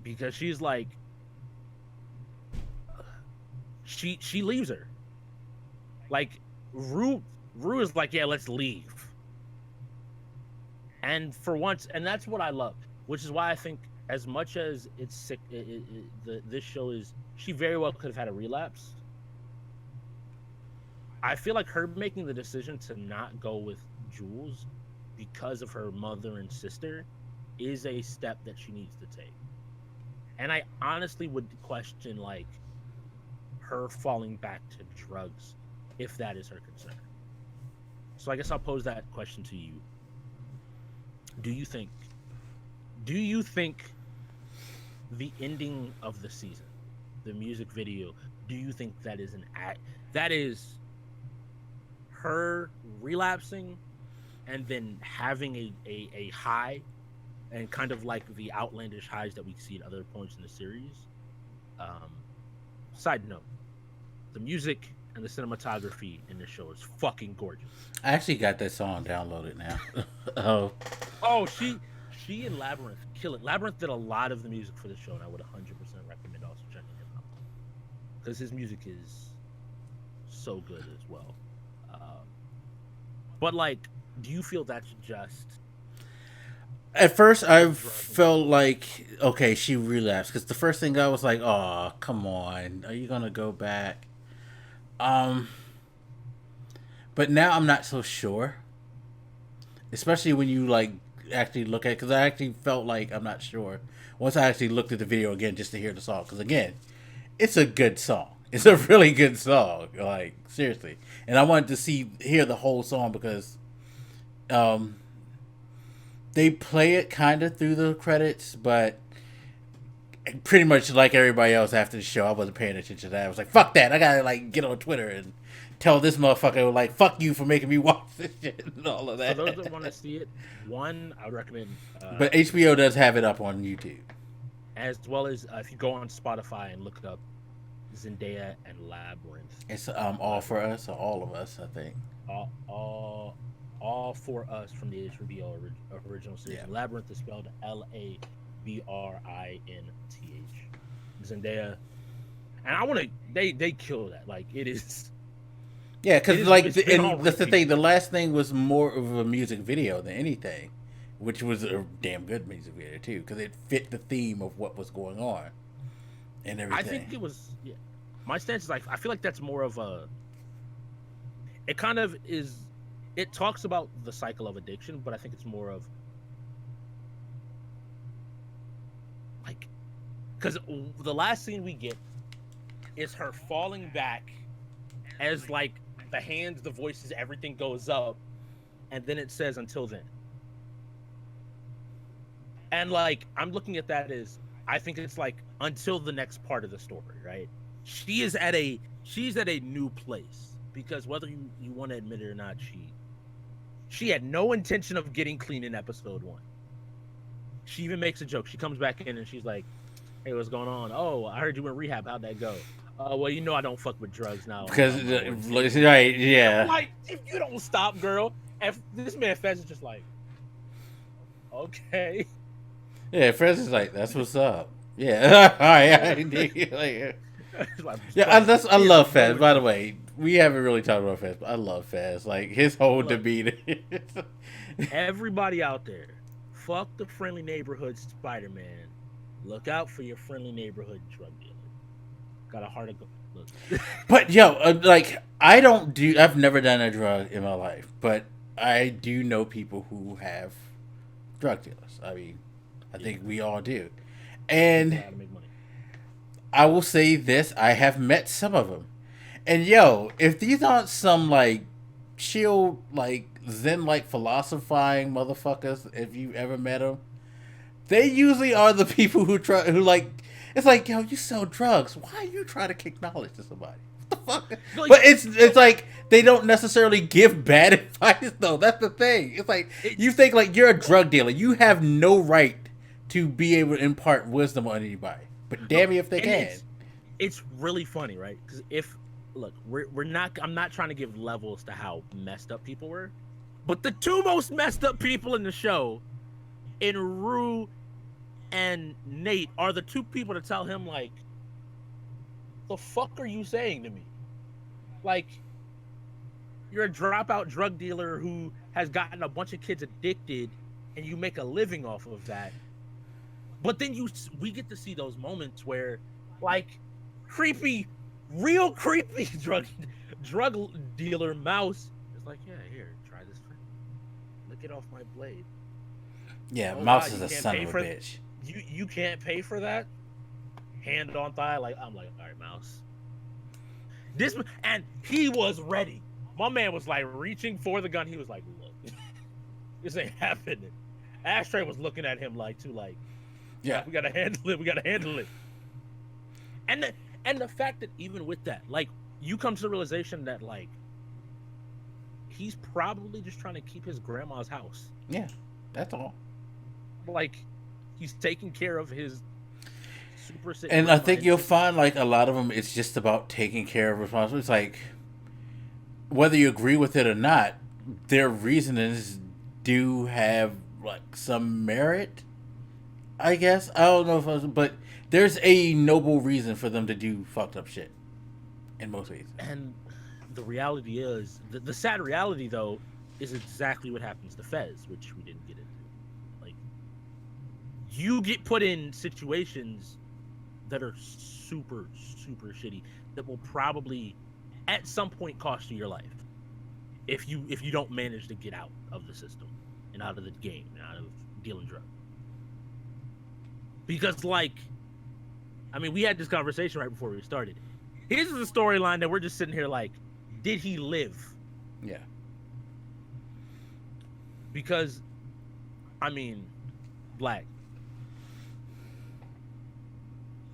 Because she's like, she leaves her. Like, Rue is like, yeah, let's leave. And for once, and that's what I love, which is why I think, as much as it's sick, this show is, she very well could have had a relapse. I feel like her making the decision to not go with Jules because of her mother and sister is a step that she needs to take. And I honestly would question, like, her falling back to drugs if that is her concern. So I guess I'll pose that question to you. Do you think the ending of the season, the music video, do you think that is that is her relapsing and then having a high, and kind of like the outlandish highs that we see at other points in the series? Side note, the music and the cinematography in the show is fucking gorgeous. I actually got that song downloaded now. She and Labyrinth kill it. Labyrinth did a lot of the music for the show, and I would 100% recommend also checking him out, because his music is so good as well. But like, do you feel that's just? At first, I felt like, okay, she relapsed, because the first thing I was like, oh, come on, are you gonna go back? But now I'm not so sure, especially when you like actually look at it, because I actually felt like I'm not sure once I actually looked at the video again just to hear the song, because again, it's a good song. It's a really good song, like, seriously. And I wanted to hear the whole song because they play it kind of through the credits, but pretty much like everybody else after the show, I wasn't paying attention to that. I was like, fuck that. I gotta like get on Twitter and tell this motherfucker, like, fuck you for making me watch this shit and all of that. For those that want to see it, one, I would recommend... but HBO does have it up on YouTube. As well as if you go on Spotify and look up Zendaya and Labyrinth. It's All For Us, or All of Us, I think. All For Us from the HBO original series. Yeah. Labyrinth is spelled Labrinth. Zendaya. And I want to... They kill that. Like, it is... Yeah, because like, that's the thing. The last thing was more of a music video than anything, which was a damn good music video too, because it fit the theme of what was going on and everything. I think it was. Yeah, my stance is like, I feel like that's more of a. It kind of is. It talks about the cycle of addiction, but I think it's more of like, because the last scene we get is her falling back as like. The hands, the voices, everything goes up, and then it says "until then." And like, I'm looking at that as, I think it's like until the next part of the story, right? She's at a new place, because whether you want to admit it or not, she had no intention of getting clean in episode 1. She even makes a joke. She comes back in and she's like, "Hey, what's going on? Oh, I heard you went rehab. How'd that go?" Well, you know I don't fuck with drugs now. Because, right, yeah. Like, if you don't stop, girl, if this man Fez is just like, okay. Yeah, Fez is like, that's what's up. Yeah, all right. Yeah, I love Fez. By the way, we haven't really talked about Fez, but I love Fez. Like, his whole demeanor. Everybody out there, fuck the friendly neighborhood Spider-Man. Look out for your friendly neighborhood drug dealer. Got a heart of gold. Look. But yo, like, I've never done a drug in my life, but I do know people who have drug dealers. I mean, I think we all do. And I will say this, I have met some of them. And yo, if these aren't some like chill, like zen, like philosophizing motherfuckers, if you ever met them, they usually are the people who like. It's like, yo, you sell drugs. Why are you trying to kick knowledge to somebody? What the fuck? Like, But it's like they don't necessarily give bad advice though. That's the thing. It's like you think like you're a drug dealer. You have no right to be able to impart wisdom on anybody. But damn me if they can. It's really funny, right? Because we're not. I'm not trying to give levels to how messed up people were, but the two most messed up people in the show, in Rue and Nate, are the two people to tell him like, the fuck are you saying to me? Like, you're a dropout drug dealer who has gotten a bunch of kids addicted, and you make a living off of that. But then we get to see those moments where, like, real creepy drug dealer Mouse is like, yeah, here, try this. Lick it off my blade. Yeah, Oh, Mouse wow, is a son of a bitch. You can't pay for that. Hand on thigh, like I'm like, all right, Mouse. And he was ready. My man was like reaching for the gun. He was like, look, this ain't happening. Ashtray was looking at him like, yeah, we gotta handle it. And the fact that even with that, like, you come to the realization that like he's probably just trying to keep his grandma's house. Yeah, that's all. Like, he's taking care of his super sick. And I think you'll find like a lot of them, it's just about taking care of responsibility. It's like whether you agree with it or not, their reasonings do have like some merit. I guess I don't know but there's a noble reason for them to do fucked up shit in most ways. And the reality is, the sad reality though, is exactly what happens to Fez, which we didn't get into. Like, you get put in situations that are super, super shitty that will probably at some point cost you your life if you don't manage to get out of the system and out of the game and out of dealing drugs. Because, like, I mean, we had this conversation right before we started. Here's the storyline that we're just sitting here like, did he live? Yeah. Because, I mean, Blak,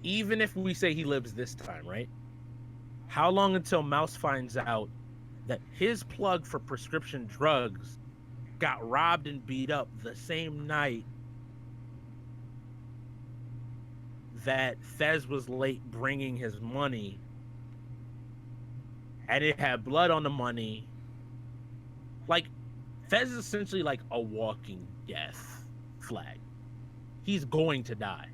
even if we say he lives this time, right? How long until Mouse finds out that his plug for prescription drugs got robbed and beat up the same night that Fez was late bringing his money, and it had blood on the money? Like, Fez is essentially like a walking death flag. He's going to die.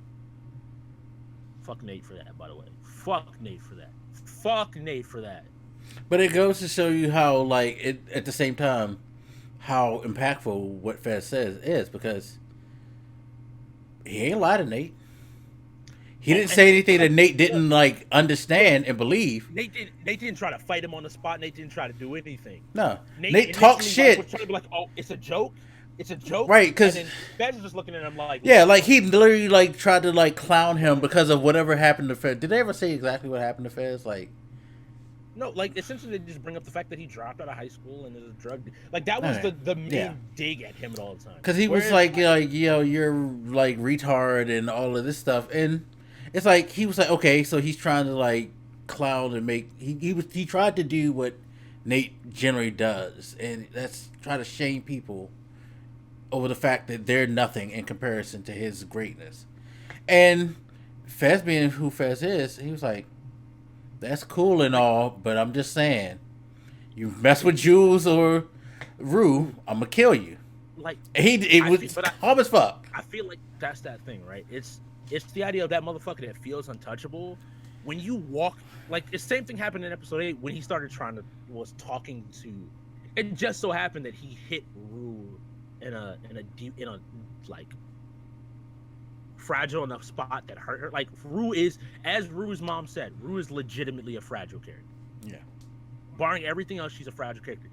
Fuck Nate for that, by the way. Fuck Nate for that. Fuck Nate for that. But it goes to show you how, like, at the same time, how impactful what Fez says is, because he ain't lied to Nate. He didn't say anything that Nate didn't like understand and believe. Nate didn't try to fight him on the spot. Nate didn't try to do anything. No, Nate talks shit. Was trying to be like, oh, it's a joke. It's a joke. Right, because Fez is just looking at him like, yeah, like he literally like tried to like clown him because of whatever happened to Fez. Did they ever say exactly what happened to Fez? Like, no, like essentially they just bring up the fact that he dropped out of high school and is a drug. Like that was the main dig at him at all the time. Because he was like, yo, you're like retard and all of this stuff, and it's like he was like, okay, so he's trying to like clown and make he tried to do what Nate generally does, and that's try to shame people over the fact that they're nothing in comparison to his greatness. And Fez, being who Fez is, he was like, that's cool and all, but I'm just saying, you mess with Jules or Rue, I'm gonna kill you. Like, it was calm as fuck. I feel like that's that thing, right? It's the idea of that motherfucker that feels untouchable. When you walk, like, the same thing happened in episode 8 when he started was talking to, it just so happened that he hit Rue in a like fragile enough spot that hurt her. Like, Rue is, as Rue's mom said, Rue is legitimately a fragile character. Yeah. Barring everything else, she's a fragile character.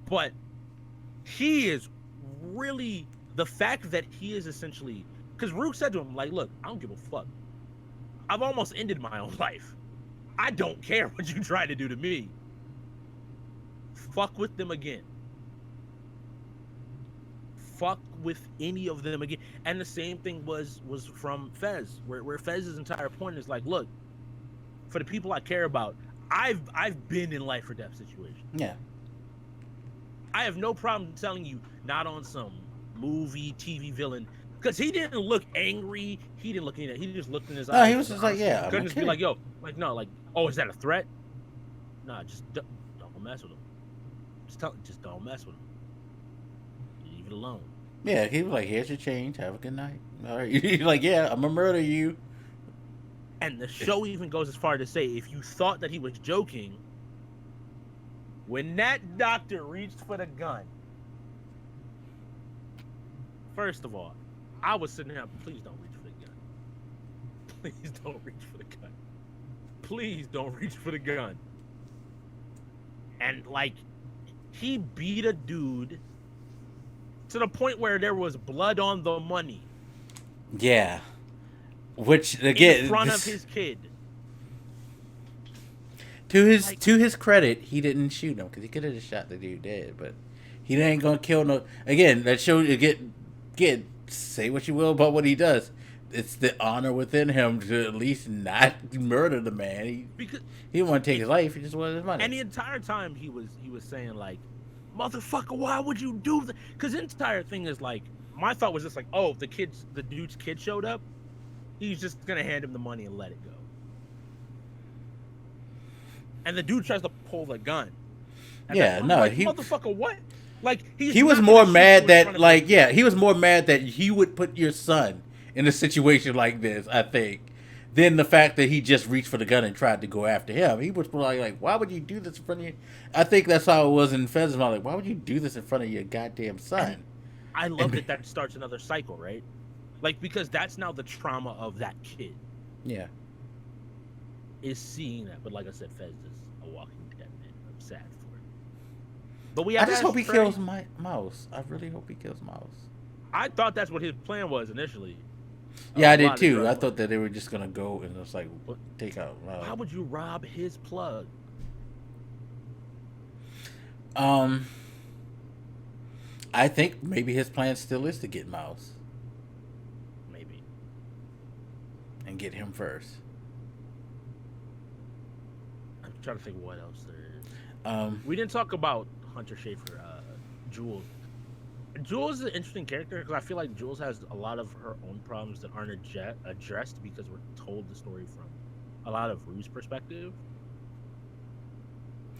But he is really, the fact that he is essentially, because Rue said to him, like, look, I don't give a fuck. I've almost ended my own life. I don't care what you try to do to me. Fuck with them again. Fuck with any of them again. And the same thing was from Fez, where Fez's entire point is like, look, for the people I care about, I've been in life or death situations. Yeah. I have no problem telling you, not on some movie, TV villain, because he didn't look angry. He didn't look anything. He just looked in his eyes. No, he was just like, yeah. Couldn't just be like, yo, like, no, like, oh, is that a threat? Nah, just don't mess with him. Just don't mess with him. Leave it alone. Yeah, he was like, here's your change. Have a good night. All right. He's like, yeah, I'm going to murder you. And the show even goes as far to say, if you thought that he was joking, when that doctor reached for the gun, first of all, I was sitting there, please don't reach for the gun. Please don't reach for the gun. Please don't reach for the gun. And, like, he beat a dude to the point where there was blood on the money. Yeah. Which, again, in front of his kid. To his credit, he didn't shoot him because he could have just shot the dude dead. But he ain't gonna kill no. Again, that shows you get say what you will about what he does. It's the honor within him to at least not murder the man. He didn't want to take his life. He just wanted his money. And the entire time he was saying like, "Motherfucker, why would you do that?" Because the entire thing is like, my thought was just like, "Oh, the dude's kid showed up. He's just gonna hand him the money and let it go." And the dude tries to pull the gun. Yeah, no, like, motherfucker, what? Like he was more mad that he was more mad that he would put your son in a situation like this, I think, than the fact that he just reached for the gun and tried to go after him. He was like, why would you do this in front of you? I think that's how it was in Fez's mind. Like, why would you do this in front of your goddamn son? And I love that starts another cycle, right? Like, because that's now the trauma of that kid. Yeah. Is seeing that. But like I said, Fez is a walking dead man. I'm sad for it. But I just hope he kills Mouse. I really hope he kills Mouse. I thought that's what his plan was initially. Yeah, I did too. I thought that they were just gonna go and just like take out. How would you rob his plug? I think maybe his plan still is to get Mouse. Maybe. And get him first. I'm trying to think what else there is. We didn't talk about Hunter Schafer, Jules. Jules is an interesting character because I feel like Jules has a lot of her own problems that aren't addressed because we're told the story from a lot of Rue's perspective.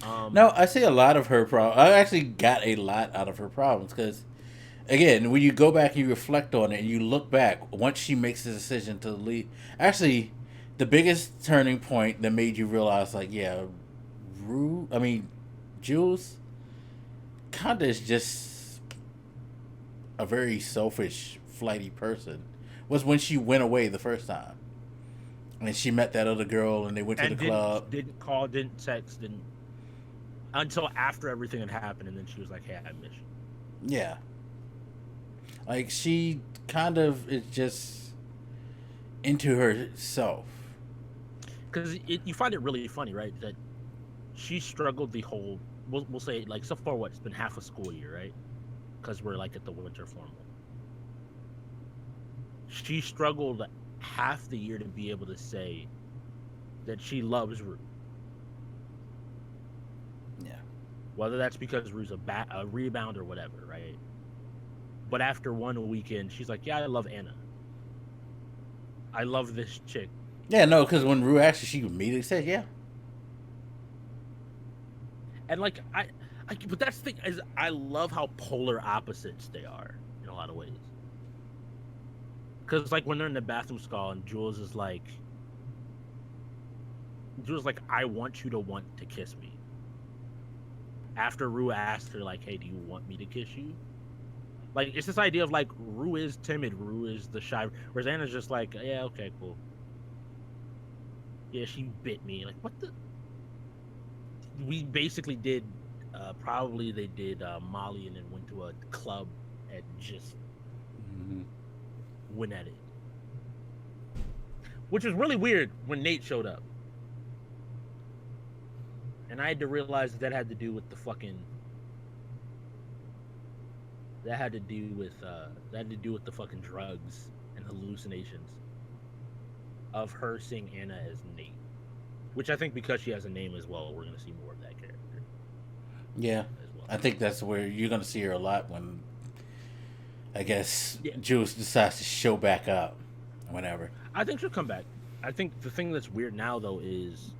No, I see a lot of her problems. I actually got a lot out of her problems because, again, when you go back and you reflect on it and you look back, once she makes the decision to leave, actually, the biggest turning point that made you realize, like, yeah, Jules kind of is just a very selfish, flighty person, was when she went away the first time. And she met that other girl and they went to the club. Didn't call, didn't text, until after everything had happened, and then she was like, hey, I miss you. Yeah. Like, she kind of is just into herself. Because you find it really funny, right? That she struggled the whole, we'll say, like, so far, it's been half a school year, right? Because we're, like, at the winter formal. She struggled half the year to be able to say that she loves Rue. Yeah. Whether that's because Rue's a rebound or whatever, right? But after one weekend, she's like, yeah, I love Anna. I love this chick. Yeah, no, because when Rue asked her, she immediately said, yeah. And, like, but that's the thing, is I love how polar opposites they are in a lot of ways. Because, like, when they're in the bathroom stall and Jules is like, I want you to want to kiss me. After Rue asked her, like, hey, do you want me to kiss you? Like, it's this idea of, like, Rue is timid, Rue is the shy, whereas Anna's just like, yeah, okay, cool. Yeah, she bit me. Like, what the? We basically did, probably they did Molly and then went to a club and just went at it. Which was really weird when Nate showed up. and I had to realize that had to do with the fucking. That had to do with the fucking drugs and hallucinations of her seeing Anna as Nate, which I think because she has a name as well, we're gonna see more of that character. Yeah, Well. I think that's where you're gonna see her a lot when, I guess, Jules decides to show back up, whenever. I think she'll come back. I think the thing that's weird now though is,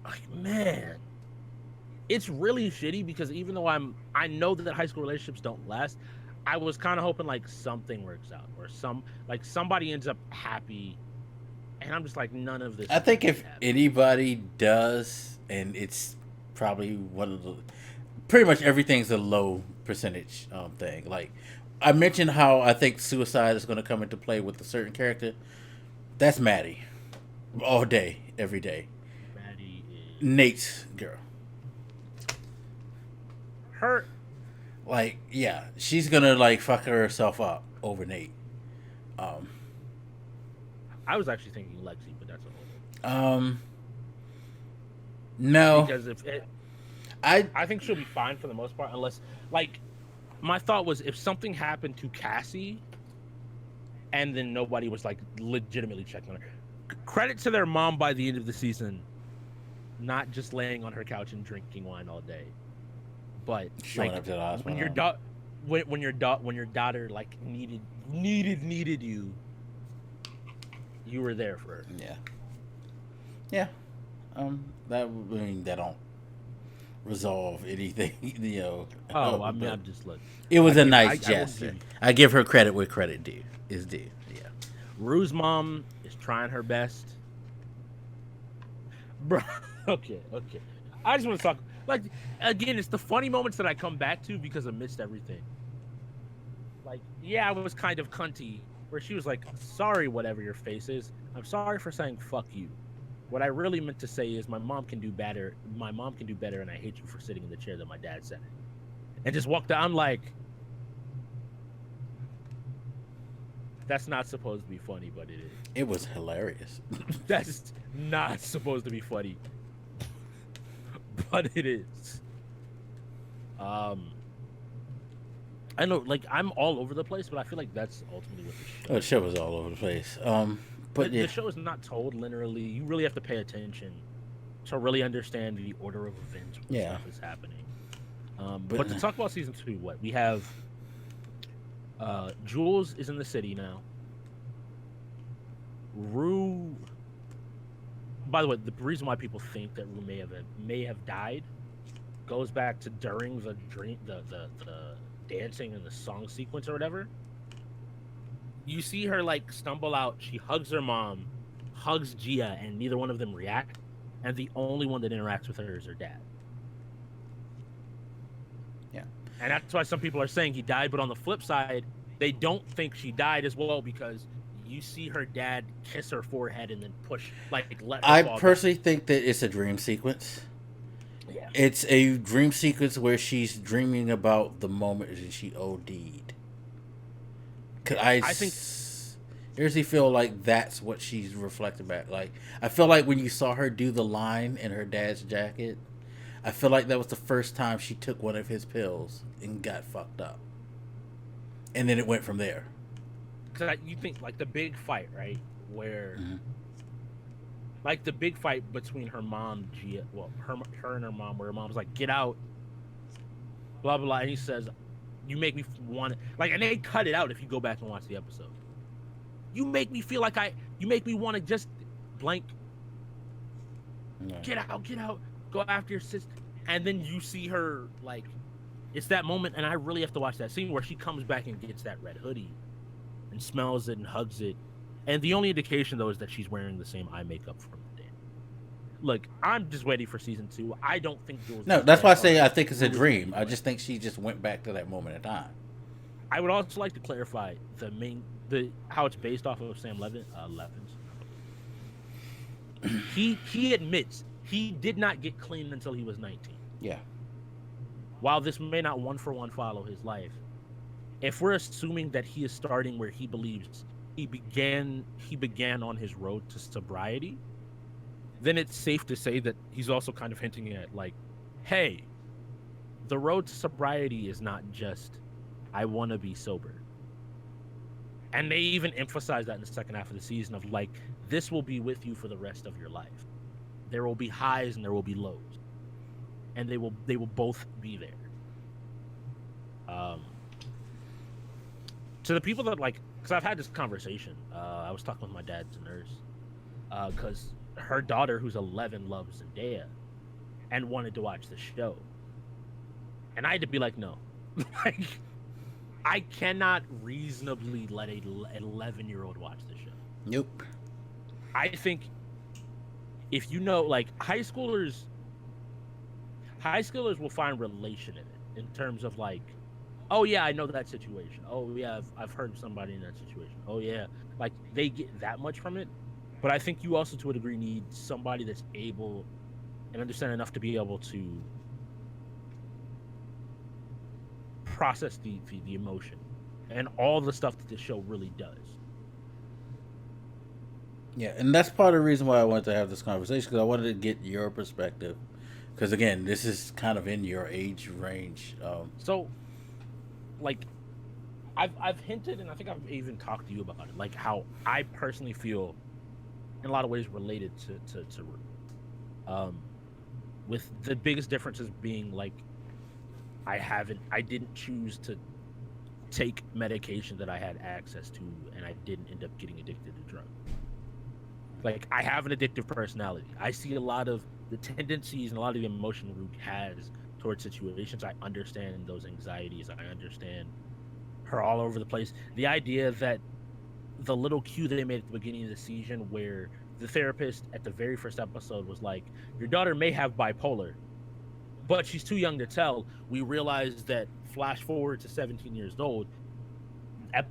like, man, it's really shitty because even though I know that high school relationships don't last, I was kind of hoping like something works out or somebody ends up happy, and I'm just like none of this. I think if anybody does, and it's probably one of the, pretty much everything's a low percentage thing. Like I mentioned how I think suicide is going to come into play with a certain character. That's Maddie, all day, every day. Maddie is Nate's girl. her. Like, yeah, she's gonna like fuck herself up over Nate. I was actually thinking Lexi, but that's a whole. No, Because I think she'll be fine for the most part, unless like my thought was if something happened to Cassie, and then nobody was like legitimately checking on her. Credit to their mom by the end of the season, not just laying on her couch and drinking wine all day, but showing like up to the hospital. when your daughter like needed you, you were there for her. Yeah. That don't resolve anything, you know. Oh, I mean, I'm just looking. It was a nice gesture. I give her credit where credit is due. Yeah. Rue's mom is trying her best. Bro, okay. I just want to talk. Like, again, it's the funny moments that I come back to because amidst everything. Like, yeah, I was kind of cunty, where she was like, sorry, whatever your face is. I'm sorry for saying fuck you. What I really meant to say is my mom can do better. My mom can do better, and I hate you for sitting in the chair that my dad sat in. And just walked out. I'm like, that's not supposed to be funny, but it is. It was hilarious. That's not supposed to be funny, but it is. I know, like, I'm all over the place, but I feel like that's ultimately what the show is all over the place. But the show is not told linearly. You really have to pay attention to really understand the order of events when stuff is happening. But to talk about season 2, what we have, Jules is in the city now. Rue. By the way, the reason why people think that Rue may have died goes back to during the dream, the dancing and the song sequence or whatever. You see her like stumble out. She hugs her mom, hugs Gia, and neither one of them react. And the only one that interacts with her is her dad. Yeah. And that's why some people are saying he died. But on the flip side, they don't think she died as well because you see her dad kiss her forehead and then push, like, let her fall personally think that it's a dream sequence. Yeah. It's a dream sequence where she's dreaming about the moment that she OD'd. I think seriously feel like that's what she's reflecting back. Like, I feel like when you saw her do the line in her dad's jacket, I feel like that was the first time she took one of his pills and got fucked up. And then it went from there. Because you think, like, the big fight, right? Where, like, the big fight between her mom, Gia, well, her and her mom, where her mom's like, get out, blah, blah, blah. And he says, you make me want to, like, and they cut it out if you go back and watch the episode. You make me feel like you make me want to just blank. No. Get out, go after your sister. And then you see her, like, it's that moment, and I really have to watch that scene where she comes back and gets that red hoodie and smells it and hugs it. And the only indication, though, is that she's wearing the same eye makeup from the day. Look, I'm just waiting for season 2. I don't think Jules. No, that's why I say I think it's a dream. I just think she just went back to that moment in time. I would also like to clarify how it's based off of Sam Levin's. He admits he did not get clean until he was 19. Yeah. While this may not one for one follow his life, if we're assuming that he is starting where he believes he began on his road to sobriety, then it's safe to say that he's also kind of hinting at like, hey, the road to sobriety is not just I want to be sober. And they even emphasize that in the second half of the season of like, this will be with you for the rest of your life. There will be highs and there will be lows, and they will both be there. To the people that like, because I've had this conversation. I was talking with my dad's nurse, because her daughter, who's 11, loves Zendaya, and wanted to watch the show, and I had to be like, no, like, I cannot reasonably let an 11-year-old watch the show. Nope. I think if you know, like, high schoolers will find relation in it in terms of like, oh yeah, I know that situation. Oh yeah, I've heard of somebody in that situation. Oh yeah, like they get that much from it. But I think you also, to a degree, need somebody that's able and understand enough to be able to process the emotion and all the stuff that this show really does. Yeah, and that's part of the reason why I wanted to have this conversation, because I wanted to get your perspective. Because again, this is kind of in your age range. So, like, I've hinted, and I think I've even talked to you about it, like how I personally feel, in a lot of ways, related to with the biggest differences being like, I didn't choose to take medication that I had access to, and I didn't end up getting addicted to drugs. Like, I have an addictive personality. I see a lot of the tendencies and a lot of the emotion Rook has towards situations. I understand those anxieties. I understand her all over the place. The idea that the little cue that they made at the beginning of the season, where the therapist at the very first episode was like, your daughter may have bipolar, but she's too young to tell. We realized that, flash forward to 17 years old, by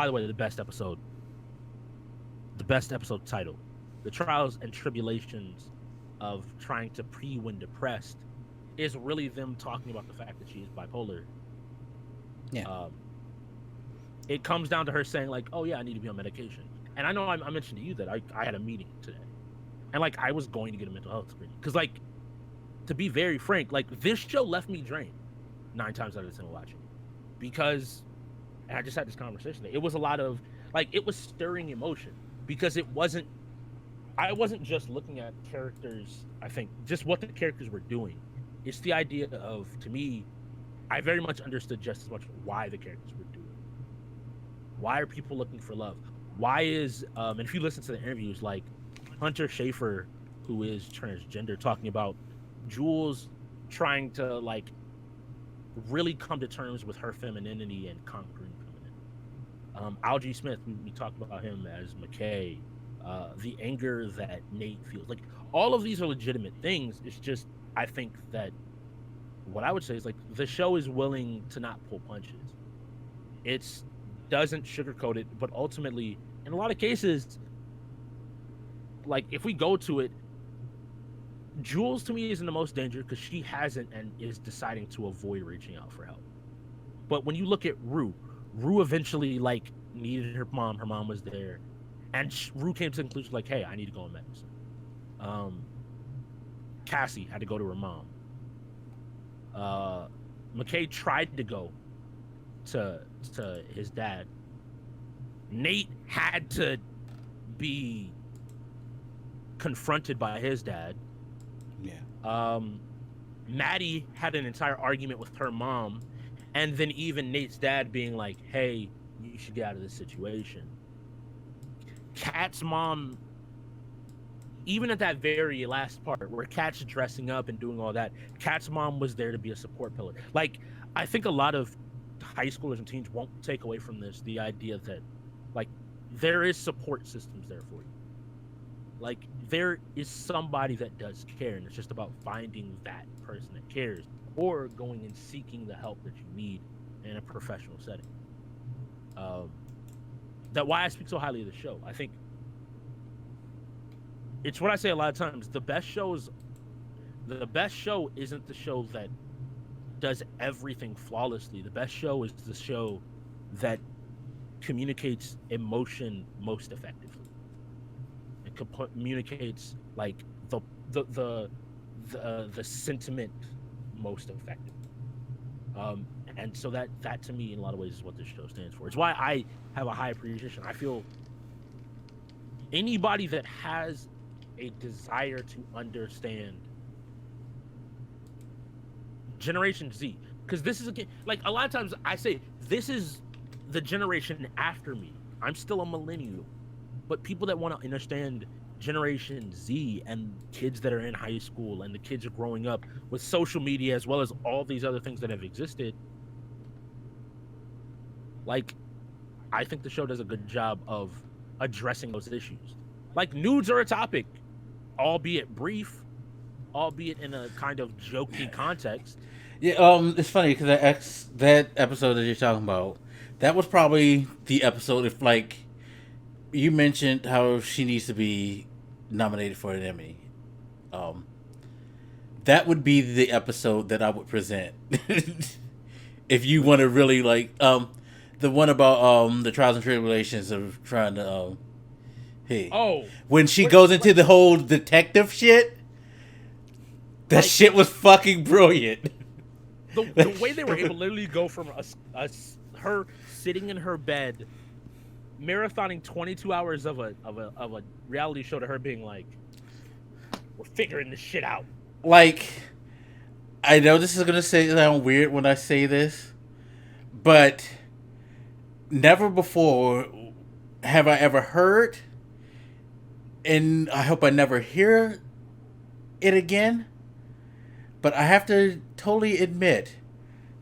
the way, the best episode title, the trials and tribulations of trying to pee when depressed, is really them talking about the fact that she is bipolar. Yeah. It comes down to her saying like, oh yeah, I need to be on medication. And I know I mentioned to you that I had a meeting today, and like, I was going to get a mental health screening, because like, to be very frank, like, this show left me drained 9 times out of 10 watching, because, and I just had this conversation, it was a lot of like, it was stirring emotion, because I wasn't just looking at characters, I think just what the characters were doing. It's the idea of, to me, I very much understood just as much why the characters were doing it. Why are people looking for love? Why is and if you listen to the interviews, like Hunter Schafer, who is transgender, talking about Jules trying to like really come to terms with her femininity and conquering feminine. Algie Smith, we talked about him as McKay. The anger that Nate feels, like, all of these are legitimate things. It's just, I think that what I would say is like, the show is willing to not pull punches. It's doesn't sugarcoat it, but ultimately, in a lot of cases, like, if we go to it, Jules to me is in the most danger because she hasn't and is deciding to avoid reaching out for help. But when you look at Rue eventually like needed her mom. Her mom was there, and Rue came to the conclusion like, hey, I need to go on medicine. Cassie had to go to her mom. McKay tried to go to his dad. Nate had to be confronted by his dad. Yeah. Maddie had an entire argument with her mom, and then even Nate's dad being like, hey, you should get out of this situation. Kat's mom, even at that very last part where Kat's dressing up and doing all that, Kat's mom was there to be a support pillar. Like, I think a lot of high schoolers and teens won't take away from this the idea that, like, there is support systems there for you. Like, there is somebody that does care, and it's just about finding that person that cares, or going and seeking the help that you need in a professional setting. That's why I speak so highly of the show. I think it's what I say a lot of times. The best show isn't the show that does everything flawlessly. The best show is the show that communicates emotion most effectively. that communicates like the sentiment most effective. And so that to me, in a lot of ways, is what this show stands for. It's why I have a high appreciation. I feel anybody that has a desire to understand Generation Z, because this is like a lot of times I say this is the generation after me. I'm still a millennial, but people that want to understand Generation Z and kids that are in high school and the kids are growing up with social media as well as all these other things that have existed, like, I think the show does a good job of addressing those issues. Like, nudes are a topic, albeit brief, albeit in a kind of jokey context. Yeah, it's funny because that episode that you're talking about, that was probably the episode. If like you mentioned how she needs to be nominated for an Emmy, that would be the episode that I would present. If you want to really like the one about the trials and tribulations of trying to when she goes into the whole detective shit, that shit was fucking brilliant. The way they were able to literally go from her sitting in her bed, marathoning 22 hours of a reality show, to her being like, "We're figuring this shit out." Like, I know this is gonna sound weird when I say this, but never before have I ever heard, and I hope I never hear it again. But I have to totally admit,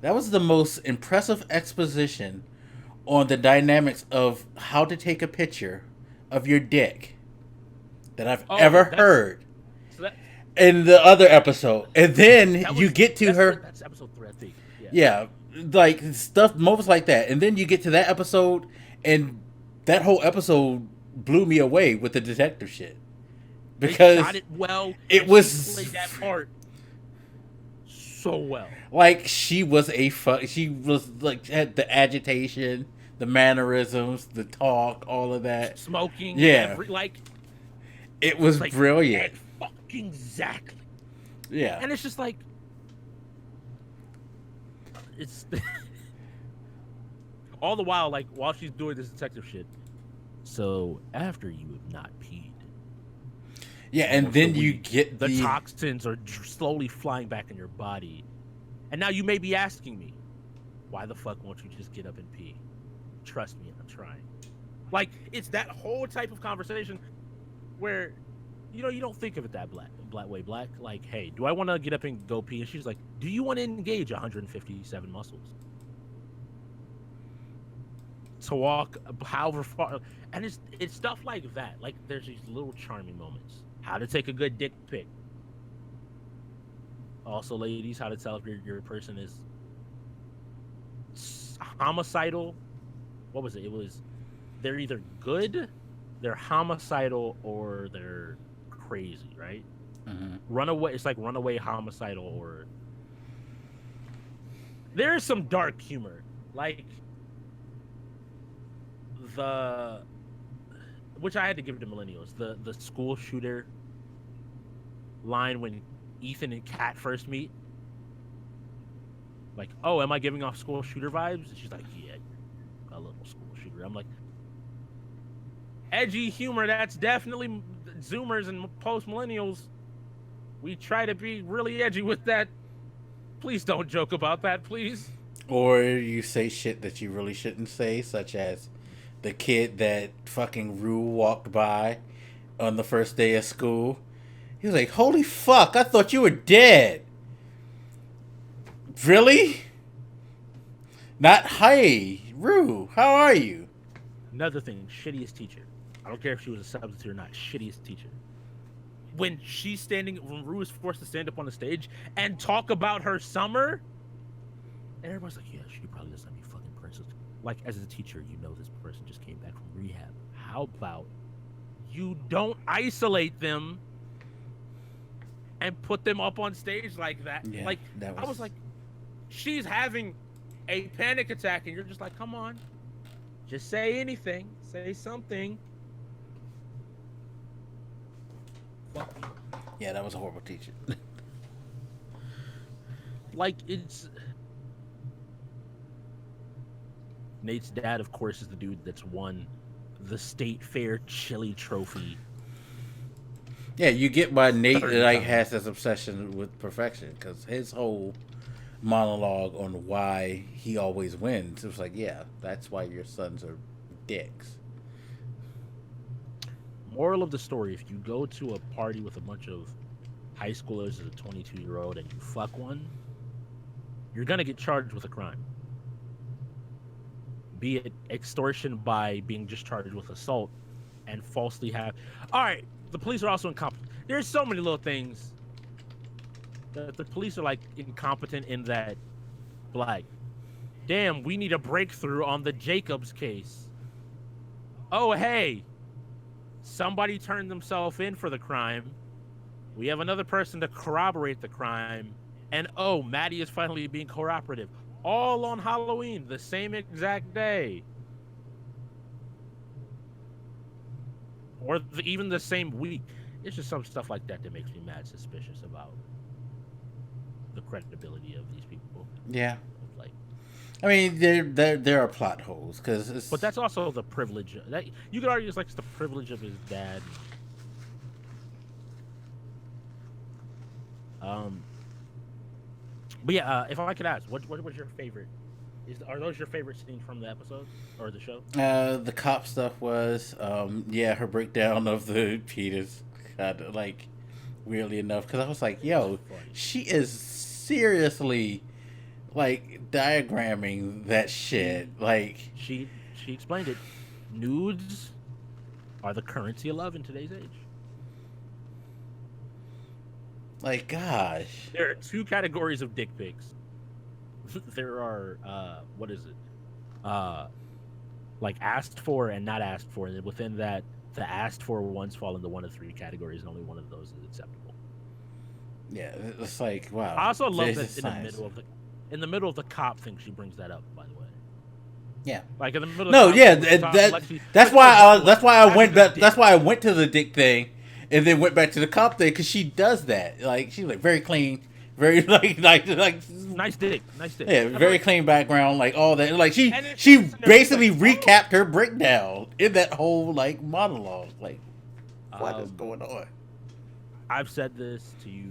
that was the most impressive exposition on the dynamics of how to take a picture of your dick that I've ever heard in the other episode. And then you get to her... That's episode 3, I think. Yeah, like stuff, moments like that. And then you get to that episode, and that whole episode blew me away with the detective shit. Because they shot it well. It was... Played that part so well. Like, she was like, had the agitation, the mannerisms, the talk, all of that. Smoking. Yeah. It was like, brilliant. Fucking exactly. Yeah. And it's just like, it's all the while, like, while she's doing this detective shit. So after you have not peed. Yeah, and then you get the toxins are slowly flying back in your body. And now you may be asking me, why the fuck won't you just get up and pee? Trust me, I'm trying. Like, it's that whole type of conversation where, you know, you don't think of it that black way. Like, hey, do I want to get up and go pee? And she's like, do you want to engage 157 muscles? To walk however far. And it's stuff like that. Like, there's these little charming moments. How to take a good dick pic. Also, ladies, how to tell if your person is homicidal. What was it? It was, they're either good, they're homicidal, or they're crazy, right? Mm-hmm. Runaway. It's like runaway homicidal, or there's some dark humor, like which I had to give to millennials. The school shooter line when Ethan and Kat first meet. Like, oh, am I giving off school shooter vibes? And she's like, yeah, a little school shooter. I'm like, edgy humor. That's definitely Zoomers and post millennials. We try to be really edgy with that. Please don't joke about that, please. Or you say shit that you really shouldn't say, such as the kid that fucking Rue walked by on the first day of school. He was like, holy fuck, I thought you were dead. Really? Not, hi, Rue, how are you? Another thing, shittiest teacher. I don't care if she was a substitute or not, shittiest teacher. When Rue is forced to stand up on the stage and talk about her summer, and everybody's like, yeah, she probably doesn't be fucking princess. Like, as a teacher, you know this person just came back from rehab. How about you don't isolate them and put them up on stage like that? Yeah, like, I was like, she's having a panic attack, and you're just like, come on. Just say anything. Say something. Yeah, that was a horrible teacher. Like, it's Nate's dad, of course, is the dude that's won the State Fair Chili Trophy. Yeah, you get why Nate 30 like times. has this obsession with perfection, because his whole monologue on why he always wins, it was like, yeah, that's why your sons are dicks. Moral of the story: if you go to a party with a bunch of high schoolers as a 22-year-old and you fuck one, you're gonna get charged with a crime. Be it extortion by being just charged with assault and falsely have. All right, the police are also incompetent. There's so many little things that the police are like incompetent in that. Like, damn, we need a breakthrough on the Jacobs case. Oh, hey, somebody turned themselves in for the crime. We have another person to corroborate the crime. And oh, Maddie is finally being cooperative. All on Halloween, the same exact day. Or even the same week. It's just some stuff like that that makes me mad suspicious about the credibility of these people. Yeah. Like, I mean, there are plot holes, because but that's also the privilege. That you could argue it's like the privilege of his dad. But yeah, if I could ask, what was your favorite? Are those your favorite scenes from the episode or the show? the cop stuff was, yeah, her breakdown of the penis, kind of like, weirdly enough, because I was like, yo, she is seriously like diagramming that shit. Like, she explained it. Nudes are the currency of love in today's age. like, gosh. There are two categories of dick pics. There are what is it? Like asked for and not asked for, and within that, the asked for ones fall into one of three categories, and only one of those is acceptable. Yeah, it's like, wow. I also love this that is in science. the middle of the cop thing, she brings that up. By the way, Yeah. like in the middle. No, of the yeah, cop thing, that's why I went to the dick thing, and then went back to the cop thing, because she does that. Like, she's like very clean, very like nice dick. yeah, very clean background, like all that. Like she And it's basically like, recapped her breakdown in that whole like monologue. Like, what is going on? I've said this to you,